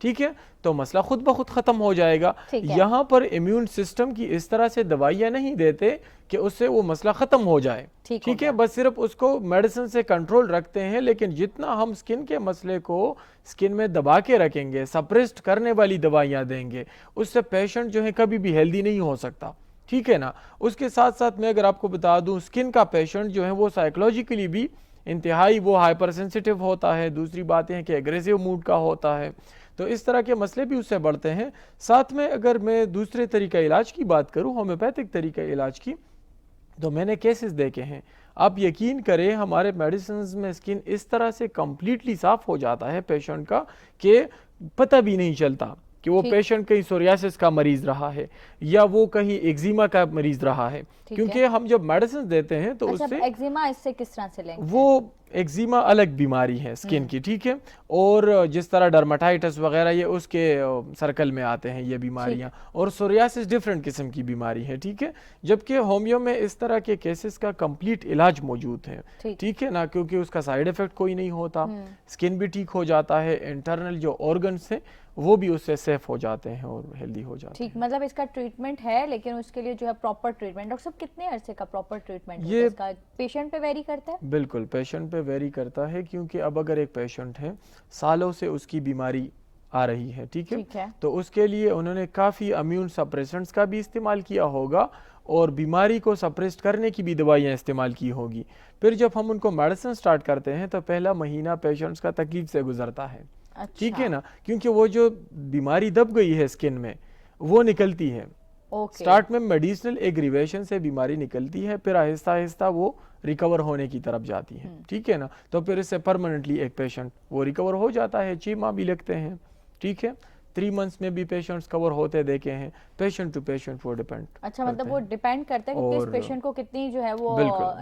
ठीक है, तो मसला खुद ब खुद खत्म हो जाएगा। यहाँ पर इम्यून सिस्टम की इस तरह से दवाइयाँ नहीं देते कि उससे वो मसला खत्म हो जाए, ठीक है, बस सिर्फ उसको मेडिसिन से कंट्रोल रखते हैं। लेकिन जितना हम स्किन के मसले को स्किन में दबा के रखेंगे, सप्रेस्ड करने वाली दवाइयाँ देंगे, उससे पेशेंट जो है कभी भी हेल्दी नहीं हो सकता, ठीक है ना। उसके साथ साथ मैं अगर आपको बता दूं, स्किन का पेशेंट जो है वो साइकोलॉजिकली भी इंतहाई वो हाइपर सेंसिटिव होता है। दूसरी बात है कि एग्रेसिव मूड का होता है, तो इस तरह के मसले भी उससे बढ़ते हैं। साथ में अगर मैं दूसरे तरीका इलाज की बात करूं, होम्योपैथिक तरीका इलाज की, तो मैंने केसेस देखे हैं, आप यकीन करें हमारे मेडिसिन में स्किन इस तरह से कंप्लीटली साफ हो जाता है पेशेंट का कि पता भी नहीं चलता कि वो पेशेंट कहीं सोरियासिस का मरीज रहा है या वो कहीं एक्जिमा का मरीज रहा है, क्योंकि हम जब मेडिसिन देते हैं तो उससे एक्जिमा इससे किस तरह से लेंगे? वो एक्जिमा अलग बीमारी है स्किन की, ठीक है, और जिस तरह डर्माटाइटिस वगैरह ये उसके सर्कल में आते हैं ये बीमारियां, और सोरियासिस डिफरेंट किस्म की बीमारी है, ठीक है। जबकि होमियो में इस तरह के केसेस का कंप्लीट इलाज मौजूद है, ठीक है ना, क्योंकि उसका साइड इफेक्ट कोई नहीं होता, स्किन भी ठीक हो जाता है, इंटरनल जो ऑर्गन्स हैं वो भी उससे सेफ हो जाते हैं और हेल्दी हो जाते हैं। ठीक, मतलब इसका ट्रीटमेंट है, लेकिन उसके लिए जो है प्रॉपर ट्रीटमेंट। डॉक्टर साहब कितने अरसे का प्रॉपर ट्रीटमेंट ये इसका पेशेंट पे वेरी करता है? बिल्कुल पेशेंट पे वेरी करता है, क्योंकि अब अगर एक पेशेंट है सालों से उसकी बीमारी आ रही है, ठीक है, तो उसके लिए उन्होंने काफ़ी इम्यून सप्रेसेंट्स का भी इस्तेमाल किया होगा और बीमारी को सप्रेस्ट करने की भी दवाइयाँ इस्तेमाल की होगी। फिर जब हम उनको मेडिसिन स्टार्ट करते हैं तो पहला महीना पेशेंट्स का तकलीफ से गुजरता है, ठीक है ना, क्योंकि वो जो बीमारी दब गई है स्किन में वो निकलती है। स्टार्ट में मेडिसिनल एग्रीवेशन से बीमारी निकलती है, फिर आहिस्ता आहिस्ता वो रिकवर होने की तरफ जाती है, ठीक है ना। तो फिर इससे परमानेंटली एक पेशेंट वो रिकवर हो जाता है, 6 माह भी लगते हैं, ठीक है, 3 मंथ्स में भी पेशेंट्स कवर होते देखे हैं। पेशेंट टू पेशेंट वो डिपेंड। अच्छा, मतलब वो डिपेंड करता है कि किस पेशेंट को कितनी जो है वो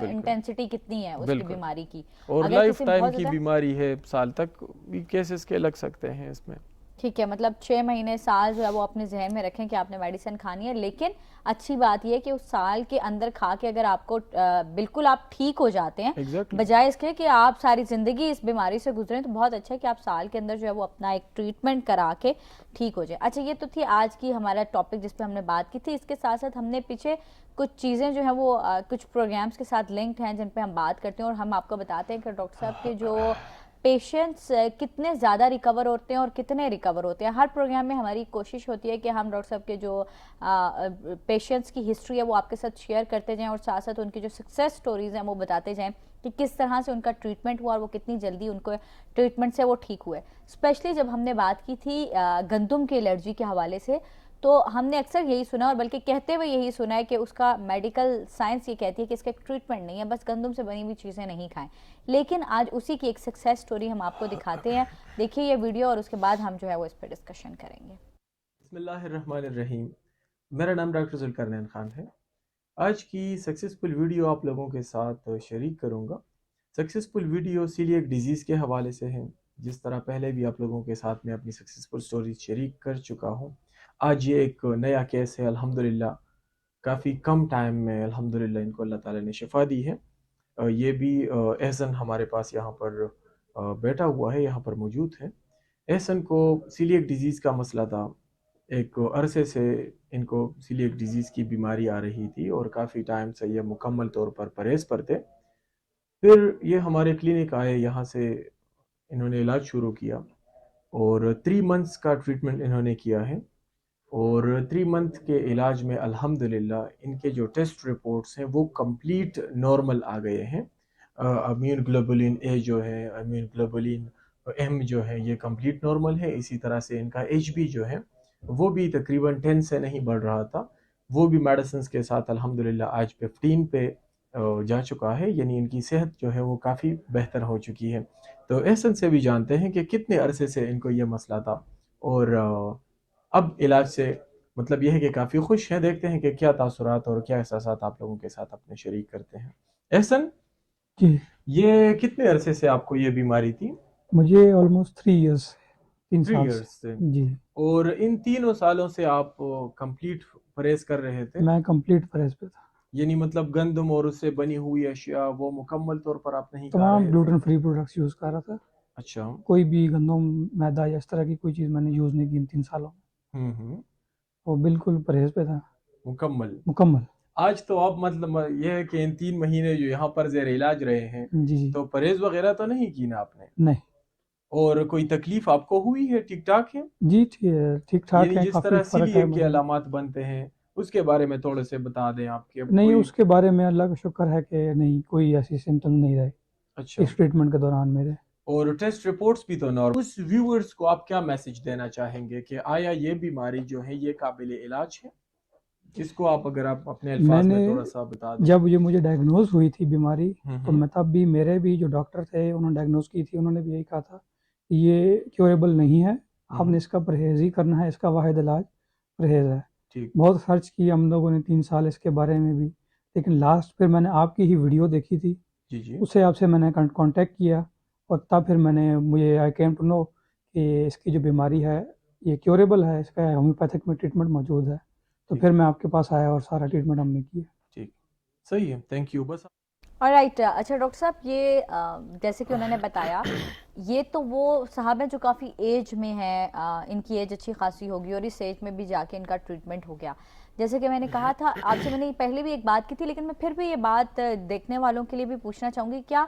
इंटेंसिटी कितनी है उसकी बीमारी की, और लाइफ टाइम की बीमारी है, साल तक भी केसेस के लग सकते हैं इसमें। ठीक है, मतलब 6 महीने साल जो है वो अपने जहन में रखें कि आपने मेडिसिन खानी है, लेकिन अच्छी बात यह है कि उस साल के अंदर खा के अगर आपको बिल्कुल आप ठीक हो जाते हैं, बजाय इसके कि आप सारी जिंदगी इस बीमारी से गुजरें, तो बहुत अच्छा है कि आप साल के अंदर जो है वो अपना एक ट्रीटमेंट करा के ठीक हो जाए। अच्छा, ये तो थी आज की हमारा टॉपिक जिस पे हमने बात की थी। इसके साथ साथ हमने पीछे कुछ चीज़ें जो है वो कुछ प्रोग्राम्स के साथ लिंक्ड हैं जिन पे हम बात करते हैं, और हम आपको बताते हैं कि डॉक्टर साहब के जो पेशेंट्स कितने ज़्यादा रिकवर होते हैं और कितने रिकवर होते हैं। हर प्रोग्राम में हमारी कोशिश होती है कि हम डॉक्टर साहब के जो पेशेंट्स की हिस्ट्री है वो आपके साथ शेयर करते जाएं, और साथ साथ उनकी जो सक्सेस स्टोरीज हैं वो बताते जाएं कि किस तरह से उनका ट्रीटमेंट हुआ और वो कितनी जल्दी उनको ट्रीटमेंट से वो ठीक हुए। स्पेशली जब हमने बात की थी गंदम की एलर्जी के हवाले से, तो हमने अक्सर यही सुना, और बल्कि कहते हुए यही सुना है कि उसका मेडिकल साइंस ये कहती है कि इसका एक ट्रीटमेंट नहीं है, बस गंदम से बनी हुई चीज़ें नहीं खाएं। लेकिन आज उसी की एक सक्सेस स्टोरी हम आपको दिखाते हैं। देखिए ये वीडियो और उसके बाद हम जो है वो इस पर डिस्कशन करेंगे। बिस्मिल्लाहिर्रहमानिर्रहीम, मेरा नाम डॉक्टर ज़ुल्करनैन खान है। आज की सक्सेसफुल वीडियो आप लोगों के साथ शरीक करूँगा। सक्सेसफुल वीडियो सीलिएक डिजीज़ के हवाले से है। जिस तरह पहले भी आप लोगों के साथ में अपनी सक्सेसफुल स्टोरी शरीक कर चुका हूँ, आज ये एक नया केस है। अल्हम्दुलिल्लाह काफ़ी कम टाइम में अल्हम्दुलिल्लाह इनको अल्लाह ताला ने शिफा दी है। ये भी एहसन हमारे पास यहाँ पर बैठा हुआ है, यहाँ पर मौजूद है। एहसन को सीलिएक डिजीज़ का मसला था, एक अरसे से इनको सीलिएक डिजीज़ की बीमारी आ रही थी और काफ़ी टाइम से ये मुकम्मल तौर पर परहेज़ पर थे। फिर ये हमारे क्लिनिक आए, यहाँ से इन्होंने इलाज शुरू किया और 3 मंथ्स का ट्रीटमेंट इन्होंने किया है, और 3 मंथ के इलाज में अल्हम्दुलिल्लाह इनके जो टेस्ट रिपोर्ट्स हैं वो कंप्लीट नॉर्मल आ गए हैं। इम्यून ग्लोबुलिन ए जो है, इम्यून ग्लोबुलिन एम जो है, ये कंप्लीट नॉर्मल है। इसी तरह से इनका HB जो है वो भी तकरीबन 10 से नहीं बढ़ रहा था, वो भी मेडिसिन के साथ अल्हम्दुलिल्लाह आज 15 पे जा चुका है, यानी इनकी सेहत जो है वो काफ़ी बेहतर हो चुकी है। तो एहसन से भी जानते हैं कि कितने अरसे से इनको ये मसला था, और अब इलाज से मतलब यह है कि काफ़ी खुश हैं। देखते हैं कि क्या तासुरात और क्या एहसासात आप लोगों के साथ अपने शरीक करते हैं। एहसन, ये कितने अरसे से आपको ये बीमारी थी? مجھے آلموسٹ 3 ایئرس 3 سال سے جی. اور ان 3 سالوں سے آپ کمپلیٹ پرہیز کر رہے تھے؟ میں کمپلیٹ پرہیز پہ تھا. یعنی مطلب گندم اور اس سے بنی ہوئی اشیاء وہ مکمل طور پر آپ نہیں کھا رہے تمام تھے؟ گلوٹن فری پروڈکٹس یوز کر رہا تھا. اچھا. کوئی بھی گندم میدا یا اس طرح کی کوئی چیز میں نے یوز نہیں کی ان 3 سالوں میں. وہ بالکل پرہیز پہ تھا مکمل. آج تو آپ مطلب یہ ہے کہ ان 3 مہینے جو یہاں پر زیر علاج رہے ہیں جی تو پرہیز وغیرہ تو نہیں کی نا آپ نے؟ نہیں. اور کوئی تکلیف آپ کو ہوئی ہے؟ ٹھیک ٹھاک ہے جی ٹھیک ٹھاک ہے. یعنی جس طرح سیلیاک کے علامات بنتے ہیں اس کے بارے میں تھوڑے سے بتا دیں آپ کے. نہیں اس کے بارے میں اللہ کا شکر ہے کہ نہیں کوئی ایسی سمٹم نہیں رہے. اچھا. اس ٹریٹمنٹ کے دوران میرے اور ٹیسٹ رپورٹس بھی تو نارمل. اس ویورز کو آپ کیا میسج دینا چاہیں گے کہ آیا یہ بیماری جو ہے یہ قابل علاج ہے؟ اس کو آپ اگر آپ اپنے الفاظ میں تھوڑا سا بتا دیں. جب یہ مجھے ڈائگنوز ہوئی تھی بیماری تو میں تب بھی میرے بھی جو ڈاکٹر تھے انہوں نے ڈائگنوز کی تھی, انہوں نے بھی یہی کہا تھا کہ یہ کیوریبل نہیں ہے, آپ نے اس کا پرہیز ہی کرنا ہے, اس کا واحد علاج پرہیز ہے. بہت سرچ کی ہم لوگوں نے 3 سال اس کے بارے میں بھی, لیکن لاسٹ پھر میں نے آپ کی ہی ویڈیو دیکھی تھی, اسے آپ سے میں نے کانٹیکٹ کیا اور تب پھر مجھے آئی کیم ٹو نو کہ اس کی جو بیماری ہے یہ کیوریبل ہے, اس کا ہومیوپیتھک میں ٹریٹمنٹ موجود ہے. تو پھر میں آپ کے پاس آیا اور سارا ٹریٹمنٹ ہم نے کیا. ٹھیک صحیح ہے, تھینک یو. بس رائٹ. اچھا ڈاکٹر صاحب یہ جیسے کہ انہوں نے بتایا یہ تو وہ صاحب ہیں جو کافی ایج میں ہیں, ان کی ایج اچھی خاصی ہوگی اور اس ایج میں بھی جا کے ان کا ٹریٹمنٹ ہو گیا. جیسے کہ میں نے کہا تھا آپ سے, میں نے پہلے بھی ایک بات کی تھی لیکن میں پھر بھی یہ بات دیکھنے والوں کے لیے بھی پوچھنا چاہوں گی, کیا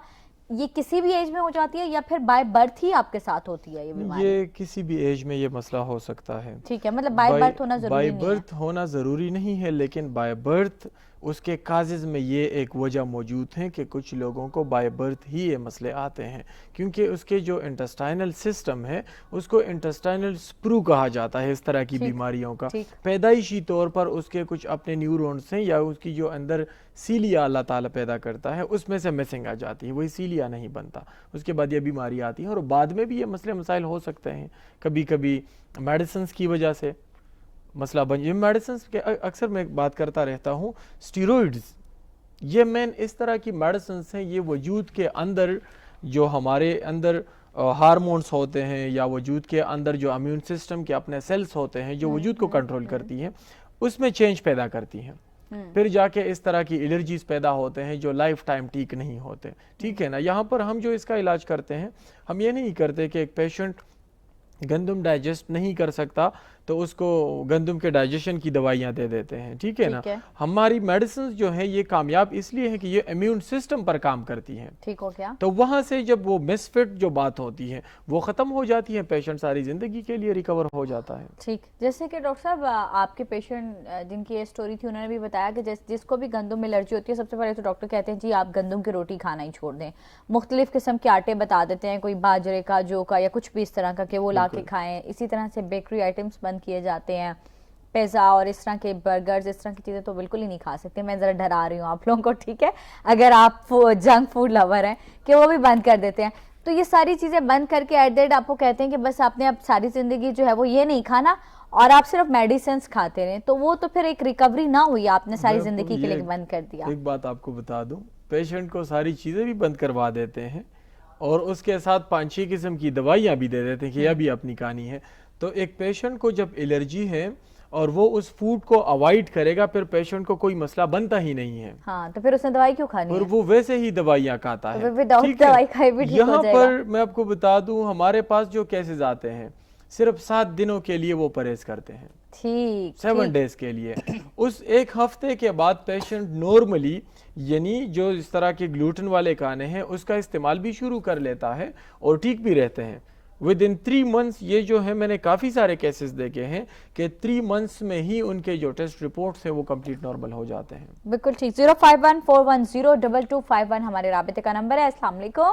یہ کسی بھی ایج میں ہو جاتی ہے یا پھر بائی برتھ ہی آپ کے ساتھ ہوتی ہے یہ بیماری؟ یہ کسی بھی ایج میں یہ مسئلہ ہو سکتا ہے. ٹھیک ہے, مطلب بائی برتھ ہونا ضروری نہیں ہے. بائی برتھ ہونا ضروری نہیں ہے, لیکن بائی برتھ اس کے کازز میں یہ ایک وجہ موجود ہیں کہ کچھ لوگوں کو بائی برتھ ہی یہ مسئلے آتے ہیں, کیونکہ اس کے جو انٹسٹائنل سسٹم ہے اس کو انٹسٹائنل سپرو کہا جاتا ہے اس طرح کی بیماریوں کا. پیدائشی طور پر اس کے کچھ اپنے نیورونز ہیں یا اس کی جو اندر سیلیا اللہ تعالیٰ پیدا کرتا ہے اس میں سے مسنگ آ جاتی ہے, وہی سیلیا نہیں بنتا, اس کے بعد یہ بیماری آتی ہے. اور بعد میں بھی یہ مسئلے مسائل ہو سکتے ہیں, کبھی کبھی میڈیسنز کی وجہ سے مسئلہ بن جائے. میڈیسنز کے اکثر میں بات کرتا رہتا ہوں, سٹیروئڈز یہ مین اس طرح کی میڈیسنز ہیں, یہ وجود کے اندر جو ہمارے اندر ہارمونز ہوتے ہیں یا وجود کے اندر جو امیون سسٹم کے اپنے سیلز ہوتے ہیں جو وجود کو کنٹرول کرتی ہیں اس میں چینج پیدا کرتی ہیں, پھر جا کے اس طرح کی الرجیز پیدا ہوتے ہیں جو لائف ٹائم ٹھیک نہیں ہوتے. ٹھیک ہے نا. یہاں پر ہم جو اس کا علاج کرتے ہیں ہم یہ نہیں کرتے کہ ایک پیشنٹ گندم ڈائجسٹ نہیں کر سکتا تو اس کو گندم کے ڈائجیشن کی دوائیاں دے دیتے ہیں. ٹھیک ہے نا. ہماری میڈیسنز جو ہیں یہ کامیاب اس لیے ہے کہ یہ امیون سسٹم پر کام کرتی ہیں. ٹھیک ہو گیا. تو وہاں سے جب وہ مس فٹ جو بات ہوتی ہے وہ ختم ہو جاتی ہے, پیشنٹ ساری زندگی کے لیے ریکور ہو جاتا ہے. ٹھیک. جیسے کہ ڈاکٹر صاحب آپ کے پیشنٹ جن کی یہ اسٹوری تھی انہوں نے بھی بتایا کہ جس کو بھی گندم میں الرجی ہوتی ہے سب سے پہلے تو ڈاکٹر کہتے ہیں جی آپ گندم کی روٹی کھانا ہی چھوڑ دیں. مختلف قسم کے آٹے بتا دیتے ہیں, کوئی باجرے کا, جو کا, یا کچھ بھی اس طرح کا کہ وہ لا کے کھائیں. اسی طرح سے بیکری آئٹمس بند کیے جاتے ہیں, پیزا اور اس طرح کے برگرز, اس طرح کی چیزیں تو بالکل ہی نہیں کھا سکتے. میں ذرا ڈرا رہی ہوں آپ لوگوں کو, ٹھیک ہے, اگر آپ جنک فوڈ لور ہیں کہ وہ بھی بند کر دیتے ہیں. تو یہ ساری چیزیں بند کر کے ایٹ دیٹ آپ کو کہتے ہیں کہ بس آپ نے اب ساری زندگی جو ہے وہ یہ نہیں کھانا اور آپ صرف میڈیسنز کھاتے رہیں, تو وہ تو پھر ایک ریکوری نہ ہوئی, آپ نے ساری زندگی کے لیے بند کر دیا. ایک بات آپ کو بتا دوں, پیشنٹ کو ساری چیزیں بھی بند کروا دیتے ہیں اور اس کے ساتھ 5-6 قسم کی دوائیاں بھی دے دیتے ہیں کہ یہ بھی اپنی کہانی ہے. تو ایک پیشنٹ کو جب الرجی ہے اور وہ اس فوڈ کو اوائڈ کرے گا پھر پیشنٹ کو کوئی مسئلہ بنتا ہی نہیں ہے. ہاں تو پھر اس نے دوائی کیوں کھانی ہے, اور وہ ویسے ہی دوائیاں کھاتا ہے. یہاں پر میں آپ کو بتا دوں ہمارے پاس جو کیسز آتے ہیں صرف 7 دنوں کے لیے وہ پرہیز کرتے ہیں, 7 ڈیز کے لیے. اس ایک ہفتے کے بعد پیشنٹ نارملی یعنی جو اس طرح کے گلوٹن والے کھانے ہیں اس کا استعمال بھی شروع کر لیتا ہے اور ٹھیک بھی رہتے ہیں. ودن 3 months یہ جو ہے میں نے کافی سارے کیسز دیکھے ہیں کہ 3 months میں ہی ان کے جو ٹیسٹ رپورٹس ہیں وہ کمپلیٹ نارمل ہو جاتے ہیں. بالکل ٹھیک. 05141022251 ہمارے رابطے کا نمبر ہے. السلام علیکم.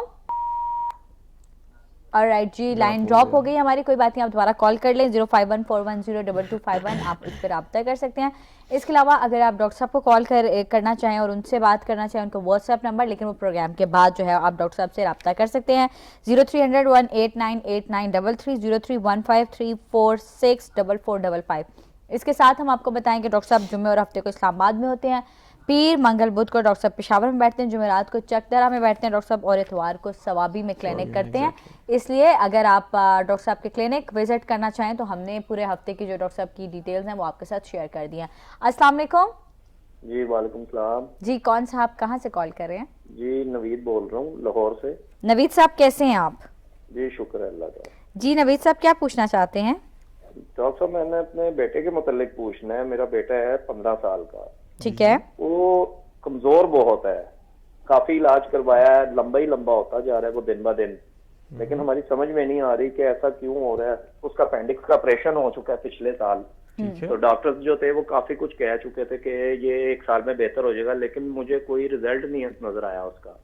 آلرائٹ جی, لائن ڈراپ ہو گئی ہماری, کوئی بات نہیں, آپ دوبارہ کال کر لیں. 05141022251 آپ اس پہ رابطہ کر سکتے ہیں. اس کے علاوہ اگر آپ ڈاکٹر صاحب کو کال کرنا چاہیں اور ان سے بات کرنا چاہیں, ان کو واٹس ایپ نمبر, لیکن وہ پروگرام کے بعد جو ہے آپ ڈاکٹر صاحب سے رابطہ کر سکتے ہیں. 0300189893 0315346455. اس کے ساتھ ہم آپ کو بتائیں کہ ڈاکٹر صاحب جمعے اور ہفتے کو اسلام آباد میں ہوتے ہیں. पीर मंगल बुध को डॉक्टर साहब पेशावर में बैठते हैं, जुमेरात को चकदरा में बैठते हैं डॉक्टर साहब, और इतवार को सवाबी में क्लिनिक करते हैं। इसलिए अगर आप डॉक्टर साहब के क्लिनिक विजिट करना चाहें तो हमने पूरे हफ्ते की जो डॉक्टर साहब की डिटेल्स हैं वो आपके साथ शेयर कर दी हैं। अस्सलाम वालेकुम। जी वालेकुम सलाम। जी कौन साहब, कहाँ से कॉल कर रहे हैं? जी नवीद बोल रहा हूँ लाहौर से। नवीद साहब कैसे हैं आप? जी शुक्र है अल्लाह का। जी नवीद साहब क्या पूछना चाहते हैं? डॉक्टर साहब मैंने अपने बेटे के मुतालिक पूछना है। मेरा बेटा है 15 साल का। ठीक है। वो कमजोर बहुत है, काफी इलाज करवाया है, लंबा ही लंबा होता जा रहा है वो दिन ब दिन, लेकिन हमारी समझ में नहीं आ रही कि ऐसा क्यों हो रहा है। उसका अपेंडिक्स का ऑपरेशन हो चुका है पिछले साल, तो डॉक्टर्स जो थे वो काफी कुछ कह चुके थे कि ये 1 साल में बेहतर हो जाएगा, लेकिन मुझे कोई रिजल्ट नहीं नजर आया उसका।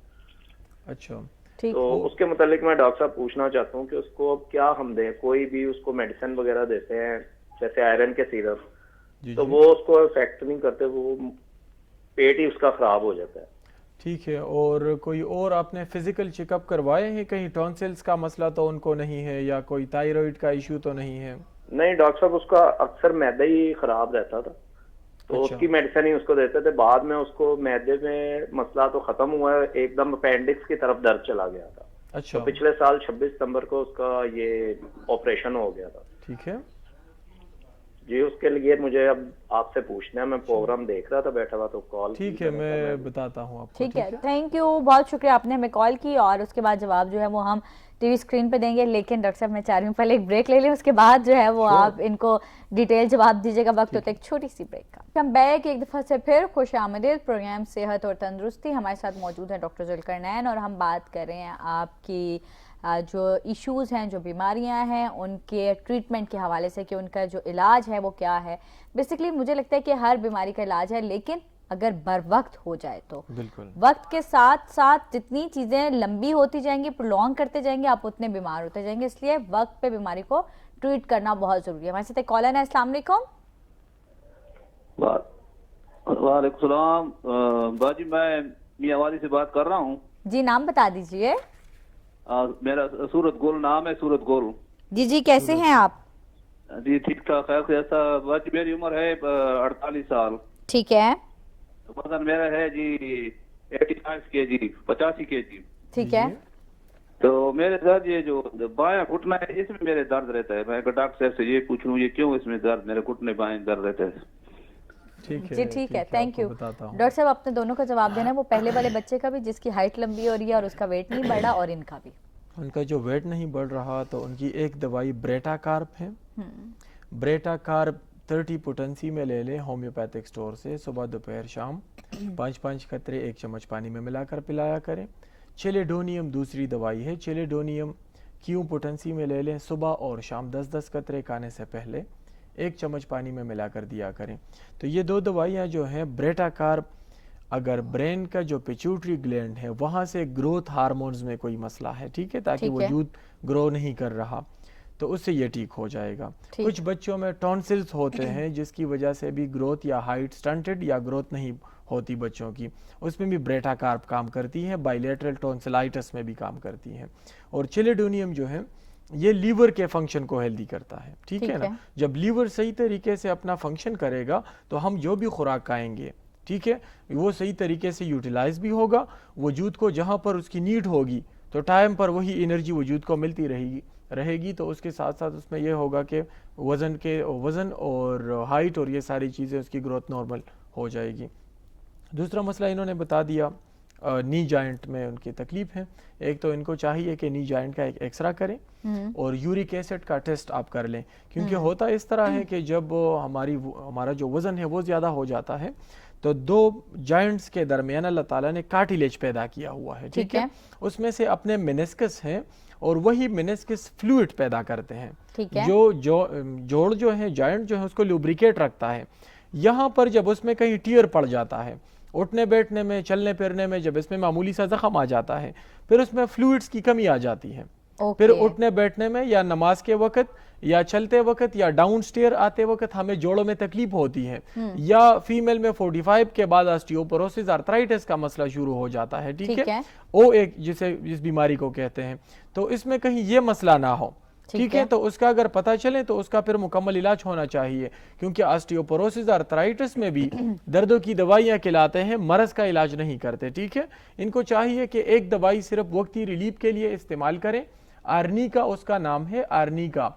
अच्छा, तो उसके मुतालिक मैं डॉक्टर साहब पूछना चाहता हूँ कि उसको अब क्या हम दें? कोई भी उसको मेडिसिन वगैरह देते हैं जैसे आयरन के सिरप, तो वो उसको इफेक्ट नहीं करते, वो पेट ही उसका खराब हो जाता है। ठीक है। और कोई और आपने फिजिकल चेकअप करवाए हैं? कहीं टॉन्सिल्स का मसला तो उनको नहीं है, या कोई थायराइड का इशू तो नहीं है? नहीं डॉक्टर साहब, उसका अक्सर मैदा ही खराब रहता था, तो उसकी मेडिसिन ही उसको देते थे। बाद में उसको मैदे में मसला तो खत्म हुआ है, एकदम अपेंडिक्स की तरफ दर्द चला गया था। अच्छा। तो पिछले साल 26 सितंबर को उसका ये ऑपरेशन हो गया था। ठीक है जी, उसके लिए मुझे अब आपसे पूछना है। मैं प्रोग्राम देख रहा था बैठा हुआ तो कॉल। ठीक है, मैं बताता हूँ आपको। ठीक है, थैंक यू, बहुत शुक्रिया आपने हमें कॉल की, और उसके बाद जवाब जो है वो हम टीवी स्क्रीन पे देंगे। लेकिन डॉक्टर साहब मैं चाह रही हूँ पहले एक ब्रेक ले लें, उसके बाद जो है वो आप इनको डिटेल जवाब दीजिएगा। वक्त होता है एक छोटी सी ब्रेक का। हम बैक एक दफ़ा से फिर खुश आमदीद प्रोग्राम सेहत और तंदुरुस्ती। हमारे साथ मौजूद है डॉक्टर जुल्करनैन, और हम बात कर रहे हैं आपकी जो इश्यूज़ हैं, जो बीमारियां हैं, उनके ट्रीटमेंट के हवाले से कि उनका जो इलाज है वो क्या है। बेसिकली मुझे लगता है कि हर बीमारी का इलाज है, लेकिन अगर बर वक्त हो जाए तो। बिल्कुल। वक्त के साथ साथ जितनी चीज़ें लंबी होती जाएंगी, प्रोलॉन्ग करते जाएंगे, आप उतने बीमार होते जाएंगे, इसलिए वक्त पे बीमारी को ट्रीट करना बहुत ज़रूरी है। हमारे साथ एक कॉलर है। अस्सलाम वालेकुम। वालेकुम सलाम बाजी, मैं मियाँवाली से बात कर रहा हूँ। जी नाम बता दीजिए। मेरा सूरत गोल नाम है, सूरत गोल। जी जी, कैसे हैं आप? जी ठीक ठाक है। ऐसा बाजी मेरी उम्र है 48 साल। ठीक है। वजन मेरा है जी 85 kg, 85 kg। ठीक है। तो मेरे दर्द ये जो बायां घुटना है इसमें मेरे दर्द रहता है। मैं डॉक्टर साहब से ये पूछ लूँ ये क्यों इसमें दर्द, मेरे घुटने बाएं दर्द रहता है। ठीक है जी ठीक है, थैंक यू डॉक्टर साहब। अपने दोनों का जवाब देना है, वो पहले वाले बच्चे का भी जिसकी हाइट लंबी हो रही है और उसका वेट नहीं बढ़ा, और इनका भी। उनका जो वेट नहीं बढ़ रहा तो उनकी एक दवाई ब्रेटा कार्प है। ब्रेटा कार्प 30 पोटेंसी में ले लें होम्योपैथिक स्टोर से, सुबह दोपहर शाम 5-5 कतरे 1 चम्मच पानी में मिलाकर पिलाया करें। चेलेडोनियम दूसरी दवाई है, चेलेडोनियम क्यू पोटेंसी में ले लें, सुबह और शाम 10-10 कतरे खाने से पहले 1 चम्मच पानी में मिलाकर दिया करें। तो ये 2 दवाइयाँ जो हैं ब्रेटा कार्प, अगर ब्रेन का जो पिट्यूटरी ग्लैंड है वहाँ से ग्रोथ हार्मोन्स में कोई मसला है, ठीक है, ताकि वजूद ग्रो नहीं कर रहा, तो उससे ये ठीक हो जाएगा। कुछ बच्चों में टॉन्सिल्स होते हैं जिसकी वजह से भी ग्रोथ या हाइट स्टंटेड या ग्रोथ नहीं होती बच्चों की, उसमें भी ब्रेटा कार्प काम करती है। बाइलेटरल टॉन्सिलाइटिस में भी काम करती है। और चिलेडोनियम जो है ये लीवर के फंक्शन को हेल्दी करता है, ठीक है ना। जब लीवर सही तरीके से अपना फंक्शन करेगा तो हम जो भी खुराक खाएंगे, ठीक है, वो सही तरीके से यूटिलाइज भी होगा, वजूद को जहाँ पर उसकी नीड होगी तो टाइम पर वही एनर्जी वजूद को मिलती रहेगी। तो उसके साथ साथ उसमें यह होगा कि वज़न और हाइट और ये सारी चीज़ें उसकी ग्रोथ नॉर्मल हो जाएगी। दूसरा मसला इन्होंने बता दिया, नी जॉइंट में उनकी तकलीफ है। एक तो इनको चाहिए कि नी जॉइंट का एक एक्सरा करें और यूरिक एसिड का टेस्ट आप कर लें, क्योंकि होता इस तरह है कि जब हमारा जो वज़न है वो ज़्यादा हो जाता है तो 2 जॉइंट्स के दरमियान अल्लाह ताला ने कार्टिलेज पैदा किया हुआ है, ठीक है, उसमें से अपने मेनिस्कस हैं और वही मेनिस्कस फ्लूइड पैदा करते हैं, जो जोड़ जो है, जॉइंट जो है उसको लुब्रिकेट रखता है। यहाँ पर जब उसमें कहीं टियर पड़ जाता है, उठने बैठने में, चलने फिरने में, जब इसमें मामूली सा जख्म आ जाता है, फिर उसमें फ्लूइड्स की कमी आ जाती है। फिर उठने बैठने में या नमाज के वक्त या चलते वक्त या डाउन स्टेयर आते वक्त हमें जोड़ों में तकलीफ होती है, या फीमेल में 45 के बाद ऑस्टियोपोरोसिस आर्थराइटिस का मसला शुरू हो जाता है, ठीक है, ओ एक जिस बीमारी को कहते हैं। तो इसमें कहीं ये मसला ना हो ٹھیک ہے. تو اس کا اگر پتہ چلے تو اس کا پھر مکمل علاج ہونا چاہیے, کیونکہ آسٹیوپوروسس آرتھرائٹس میں بھی دردوں کی دوائیاں کھلاتے ہیں, مرض کا علاج نہیں کرتے. ٹھیک ہے, ان کو چاہیے کہ ایک دوائی صرف وقتی ریلیف کے لیے استعمال کریں. آرنیکا اس کا نام ہے, آرنیکا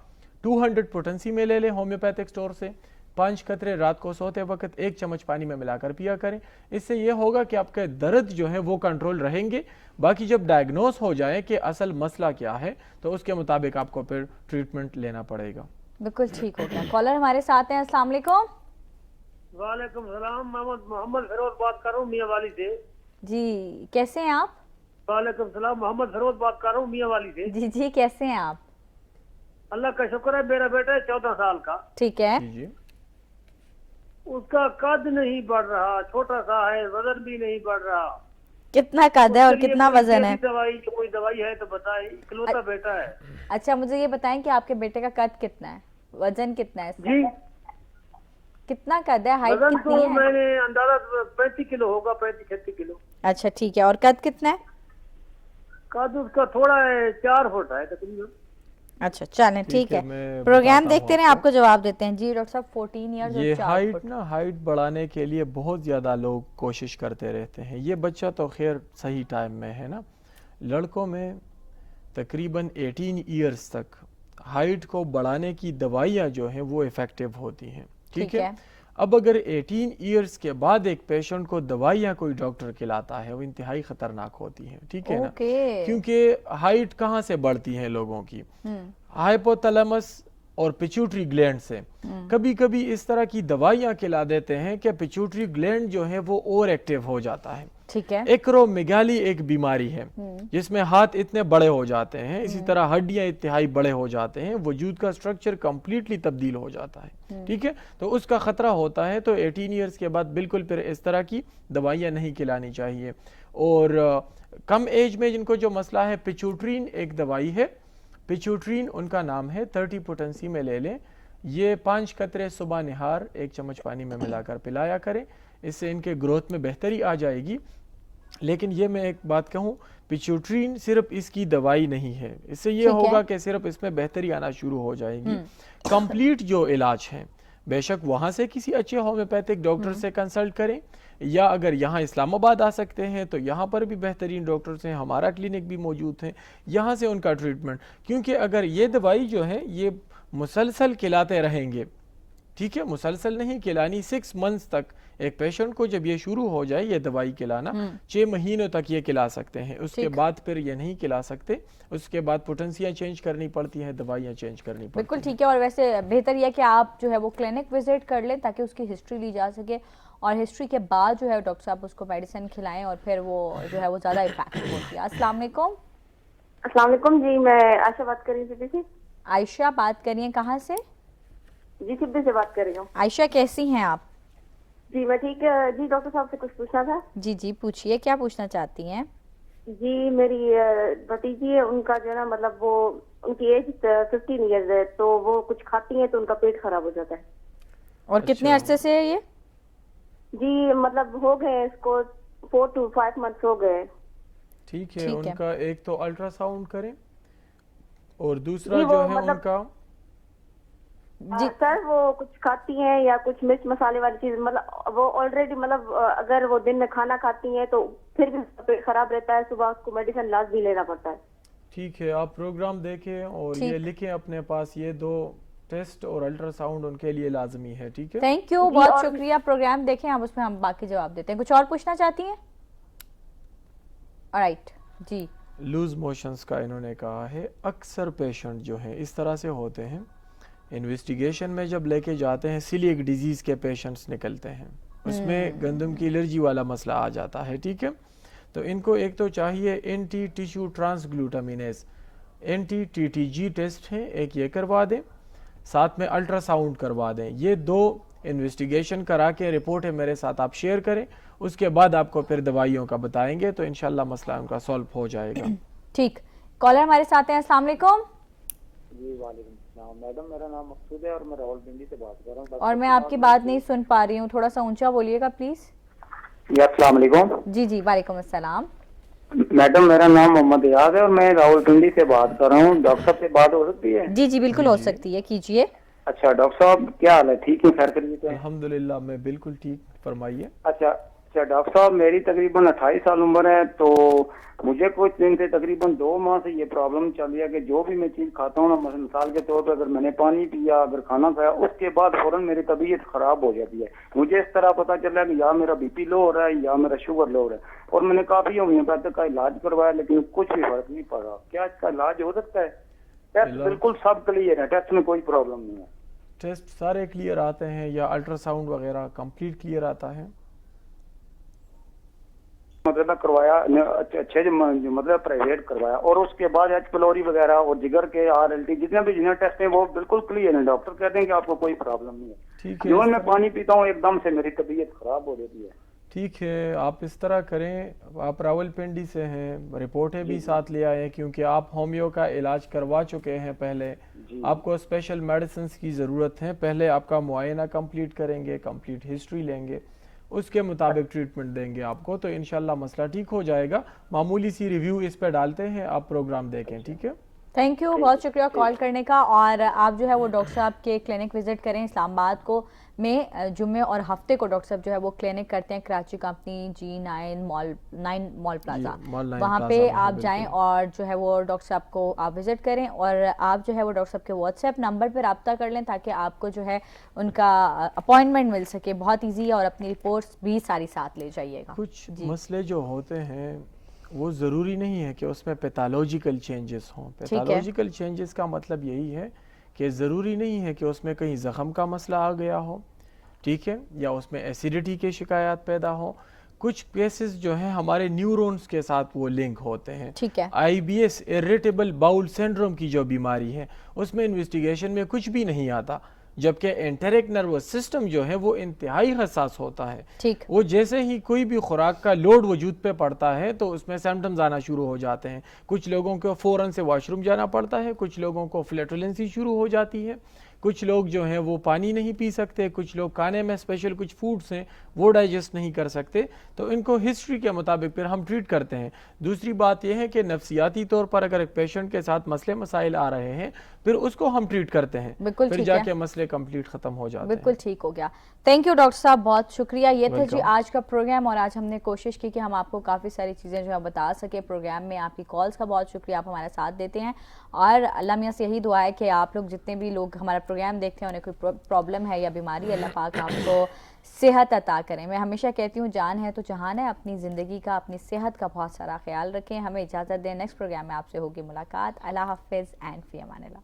200 پوٹنسی میں لے لیں ہومیوپیتھک سٹور سے. 5 قطرے رات کو سوتے وقت 1 چمچ پانی میں ملا کر پیا کریں. اس سے یہ ہوگا کہ آپ کے درد جو ہے وہ کنٹرول رہیں گے. باقی جب ڈائگنوز ہو جائے کہ اصل مسئلہ کیا ہے تو اس کے مطابق آپ کو پھر ٹریٹمنٹ لینا پڑے گا. بالکل ٹھیک ہو گیا. کالر ہمارے ساتھ ہیں. السلام علیکم. وعلیکم السلام. محمد فیروز بات کر رہا ہوں میاں والی سے. جی کیسے ہیں آپ؟ وعلیکم السلام. محمد فیروز بات کر رہا ہوں میاں والی سے. جی جی کیسے ہیں آپ؟ اللہ کا شکر ہے. میرا بیٹا ہے 14 سال کا. ٹھیک ہے. اس کا قد نہیں بڑھ رہا, چھوٹا سا ہے, وزن بھی نہیں بڑھ رہا. کتنا قد ہے اور کتنا وزن ہے؟ کوئی دوائی ہے تو بتائیں, اکلوتا بیٹا ہے. اچھا مجھے یہ بتائیں کہ آپ کے بیٹے کا قد کتنا ہے, وزن کتنا ہے؟ جی کتنا قد ہے, ہائٹ وزن کتنی تو ہے؟ میں نے اندازہ 35 کلو ہوگا, 35-36 کلو. اچھا ٹھیک ہے. اور قد کتنا ہے؟ قد اس کا تھوڑا ہے, 4 فٹ ہے تقریباً. اچھا چلیں ٹھیک ہے, پروگرام دیکھتے رہیں, آپ کو جواب دیتے ہیں. جی ڈاکٹر صاحب 14 ایئرز اور 4 فٹ. ہائٹ بڑھانے کے لیے بہت زیادہ لوگ کوشش کرتے رہتے ہیں. یہ بچہ تو خیر صحیح ٹائم میں ہے نا. لڑکوں میں تقریباً 18 ایئرز تک ہائٹ کو بڑھانے کی دوائیاں جو ہیں وہ ایفیکٹیو ہوتی ہیں. ٹھیک ہے. اب اگر 18 ایئرز کے بعد ایک پیشنٹ کو دوائیاں کوئی ڈاکٹر کھلاتا ہے وہ انتہائی خطرناک ہوتی ہیں. ٹھیک ہے نا, کیونکہ ہائٹ کہاں سے بڑھتی ہے لوگوں کی؟ ہائپوتھیلمس اور پیچوٹری گلینڈ سے. کبھی کبھی اس طرح کی دوائیاں کھلا دیتے ہیں کہ پیچوٹری گلینڈ جو ہے وہ اور ایکٹیو ہو جاتا ہے. ٹھیک ہے. ایکرومیگالی ایک بیماری ہے جس میں ہاتھ اتنے بڑے ہو جاتے ہیں, اسی طرح ہڈیاں انتہائی بڑے ہو جاتے ہیں, وجود کا سٹرکچر کمپلیٹلی تبدیل ہو جاتا ہے. ٹھیک ہے, تو اس کا خطرہ ہوتا ہے. تو 18 ایئرز کے بعد بالکل پھر اس طرح کی دوائیاں نہیں کھلانی چاہیے. اور کم ایج میں جن کو جو مسئلہ ہے, پیچوٹرین ایک دوائی ہے, پیچوٹرین ان کا نام ہے, 30 پوٹنسی میں لے لیں. یہ 5 قطرے صبح نہار 1 چمچ پانی میں ملا کر پلایا کریں. اس سے ان کے گروتھ میں بہتری آ جائے گی. لیکن یہ میں ایک بات کہوں, پیچوٹرین صرف اس کی دوائی نہیں ہے. اس سے یہ ہوگا کہ صرف اس میں بہتری آنا شروع ہو جائے گی. کمپلیٹ جو علاج ہے بے شک وہاں سے کسی اچھے ہومیوپیتھک ڈاکٹر سے کنسلٹ کریں, یا اگر یہاں اسلام آباد آ سکتے ہیں تو یہاں پر بھی بہترین ڈاکٹرز ہیں, ہمارا کلینک بھی موجود ہے, یہاں سے ان کا ٹریٹمنٹ. کیونکہ اگر یہ دوائی جو ہے یہ مسلسل کھلاتے رہیں گے, ٹھیک ہے, مسلسل نہیں کھلانی, 6 منتھس تک ایک پیشنٹ کو جب یہ شروع ہو جائے یہ دوائی کھلانا, 6 مہینوں تک یہ کھلا سکتے ہیں. اس کے بعد پھر یہ نہیں کھلا سکتے. اس کے بعد پوٹنسیاں چینج کرنی پڑتی ہیں, دوائیاں چینج کرنی پڑتی ہیں. بالکل ٹھیک ہے. اور ویسے بہتر یہ کہ آپ جو ہے وہ کلینک وزٹ کر لیں تاکہ اس کی ہسٹری لی جا سکے, اور ہسٹری کے بعد جو ہے ڈاکٹر صاحب اس کو میڈیسن کھلائیں اور پھر وہ جو ہے وہ زیادہ افیکٹو ہوتی ہے. السلام علیکم. السلام علیکم. جی میں عائشہ بات کر رہی تھی. عائشہ بات کر رہی ہیں, کہاں سے؟ جی سبھی سے بات کر رہی ہوں. عائشہ کیسی ہیں آپ؟ جی میں ٹھیک ہے. جی ڈاکٹر صاحب سے کچھ پوچھنا تھا. جی جی پوچھیے, کیا پوچھنا چاہتی ہیں؟ جی میری بھتیجی ہے, ان کا جو ہے نا مطلب وہ ان کی ایج 15 ایئرز ہے, تو وہ کچھ کھاتی ہیں تو ان کا پیٹ خراب ہو جاتا ہے. اور کتنے عرصے سے ہے یہ؟ جی مطلب ہو گئے اس کو 4 to 5 months ہو گئے. ٹھیک ہے. ان کا ایک تو الٹرا ساؤنڈ کریں, اور دوسرا جو ہے ان کا سر وہ کچھ کھاتی ہیں یا کچھ مرچ مسالے والی چیز, مطلب وہ آلریڈی مطلب اگر وہ دن میں کھانا کھاتی ہیں تو پھر بھی پیٹ خراب رہتا ہے, صبح اس کو میڈیسن لازمی لینا پڑتا ہے. ٹھیک ہے, آپ پروگرام دیکھیں اور یہ لکھیں اپنے پاس, یہ 2 ٹیسٹ اور الٹرا ساؤنڈ ان کے لیے لازمی ہے. ٹھیک ہے, تھینک یو, بہت شکریہ. پروگرام دیکھیں آپ, اس میں ہم باقی جواب دیتے ہیں. کچھ اور پوچھنا چاہتی ہیں؟ رائٹ. جی لوز موشنز کا انہوں نے کہا ہے. اکثر پیشنٹ جو ہیں اس طرح سے ہوتے ہیں, انویسٹیگیشن میں جب لے کے جاتے ہیں سیلیک ڈیزیز کے پیشنٹس نکلتے ہیں, اس میں گندم کی الرجی والا مسئلہ آ جاتا ہے. ٹھیک ہے, تو ان کو ایک تو چاہیے anti tissue transglutaminase, anti TTG test ہیں, ایک یہ کروا دیں, ساتھ میں الٹرا ساؤنڈ کروا دیں. یہ 2 انویسٹیگیشن کرا کے رپورٹ ہے میرے ساتھ آپ شیئر کریں, اس کے بعد آپ کو پھر دوائیوں کا بتائیں گے, تو انشاءاللہ مسئلہ ان کا سولو ہو جائے گا. ٹھیک. کالر ہمارے ساتھ ہیں. السلام علیکم. جی وعلیکم السلام. میڈم میرا نام مقصود ہے اور میں راولپنڈی سے بات کر رہا ہوں. اور میں آپ کی بات نہیں سن پا رہی ہوں, تھوڑا سا اونچا بولیے گا پلیز. جی السلام علیکم. جی جی وعلیکم السلام. मैडम मेरा नाम मोहम्मद याद है और मैं रावलपिंडी से बात कर रहा हूँ। डॉक्टर साहब से बात हो सकती है? जी जी बिल्कुल हो सकती है, कीजिए। अच्छा डॉक्टर साहब क्या हाल है, ठीक है? खैर करिए। अल्हम्दुलिल्लाह मैं बिल्कुल ठीक, फरमाइए। अच्छा डॉक्टर साहब मेरी तकरीबन 28 साल उम्र है, तो मुझे कुछ दिन से तकरीबन 2 माह से ये प्रॉब्लम चल रही है कि जो भी मैं चीज खाता हूँ ना, मिसाल के तौर पर अगर मैंने पानी पिया, अगर खाना खाया, उसके बाद फौरन मेरी तबीयत खराब हो जाती है। मुझे इस तरह पता चल रहा है कि या मेरा बीपी लो हो रहा है या मेरा शुगर लो हो रहा है, और मैंने काफी होम्योपैथिक का इलाज करवाया लेकिन कुछ भी फर्क नहीं पड़ रहा। क्या इसका इलाज हो सकता है? टेस्ट बिल्कुल सब क्लियर है, टेस्ट में कोई प्रॉब्लम नहीं है। टेस्ट सारे क्लियर आते हैं या अल्ट्रासाउंड वगैरह कंप्लीट क्लियर आता है? मतलब करवाया अच्छे मतलब प्राइवेट करवाया, और उसके बाद एच पिलोरी वगैरह और जिगर के RLT जितने भी जिन्हें टेस्ट हैं वो बिल्कुल क्लियर है। डॉक्टर कहते हैं कि आपको कोई प्रॉब्लम नहीं है। ठीक है, जो मैं पानी पीता हूँ एकदम से मेरी तबीयत खराब हो जाती है। ठीक है, आप इस तरह करें, आप रावलपिंडी से हैं, रिपोर्टें भी साथ ले आए क्योंकि आप होम्यो का इलाज करवा चुके हैं पहले, आपको स्पेशल मेडिसिन की ज़रूरत है। पहले आपका मुआयना कंप्लीट करेंगे, कंप्लीट हिस्ट्री लेंगे, उसके मुताबिक ट्रीटमेंट देंगे आपको, तो इंशाल्लाह मसला ठीक हो जाएगा। मामूली सी रिव्यू इस पर डालते हैं, आप प्रोग्राम देखें। ठीक है, थैंक यू, बहुत शुक्रिया कॉल करने का। और आप जो है वो डॉक्टर साहब के क्लिनिक विजिट करें इस्लामाबाद को में जुम्मे और हफ्ते को डॉक्टर साहब जो है वो क्लिनिक करते हैं Karachi company G9 mall plaza, वहाँ पे आप जाएं और जो है वो डॉक्टर साहब को आप विजिट करें, और आप जो है वो डॉक्टर साहब के व्हाट्सएप नंबर पर रब्ता कर लें ताकि आपको जो है उनका अपॉइंटमेंट मिल सके। बहुत ईजी है, और अपनी रिपोर्ट्स भी सारी साथ ले जाइएगा। कुछ मसले जो होते हैं वो ज़रूरी नहीं है कि उसमें पैथोलॉजिकल चेंजेस हों। पैथोलॉजिकल चेंजेस का मतलब यही है कि ज़रूरी नहीं है कि उसमें कहीं ज़ख़म का मसला आ गया हो, ठीक है, या उसमें एसिडिटी के शिकायत पैदा हो। कुछ केसेस जो हैं हमारे न्यूरॉन्स के साथ वो लिंक होते हैं। ठीक है, IBS इरिटेबल बाउल सिंड्रोम की जो बीमारी है उसमें इन्वेस्टिगेशन में कुछ भी नहीं आता, जबकि एंटेरिक नर्वस सिस्टम जो है वो इंतहाई हसास होता है। ठीक, वो जैसे ही कोई भी खुराक का लोड वजूद पे पड़ता है तो उसमें सिम्टम्स आना शुरू हो जाते हैं। कुछ लोगों को फ़ौरन से वॉशरूम जाना पड़ता है, कुछ लोगों को फ्लैटुलेंसी शुरू हो जाती है, कुछ लोग जो हैं वो पानी नहीं पी सकते, कुछ लोग खाने में स्पेशल कुछ फूड्स हैं वो डाइजेस्ट नहीं कर सकते, तो इनको हिस्ट्री के मुताबिक फिर हम ट्रीट करते हैं। दूसरी बात यह है कि नफ्सियाती तौर पर अगर एक पेशेंट के साथ मसले मसाइल आ रहे हैं फिर उसको हम ट्रीट करते हैं, फिर जाके मसले कंप्लीट खत्म हो जाते हैं। बिल्कुल ठीक हो गया। थैंक यू डॉक्टर साहब, बहुत शुक्रिया। ये था जी आज का प्रोग्राम, और आज हमने कोशिश की कि हम आपको काफ़ी सारी चीज़ें जो है बता सके प्रोग्राम में। आपकी कॉल्स का बहुत शुक्रिया, आप हमारा साथ देते हैं, और अल्लाह मियां से यही दुआ है कि आप लोग जितने भी लोग हमारा प्रोग्राम देखते हैं उन्हें कोई प्रॉब्लम है या बीमारी, अल्लाह पाक आपको सेहत अता करें। मैं हमेशा कहती हूँ जान है तो जहान है। अपनी ज़िंदगी का, अपनी सेहत का बहुत सारा ख्याल रखें। हमें इजाज़त दें, नेक्स्ट प्रोग्राम में आपसे होगी मुलाकात। अल्लाह हाफिज़ एंड फ़ी अमान अल्लाह।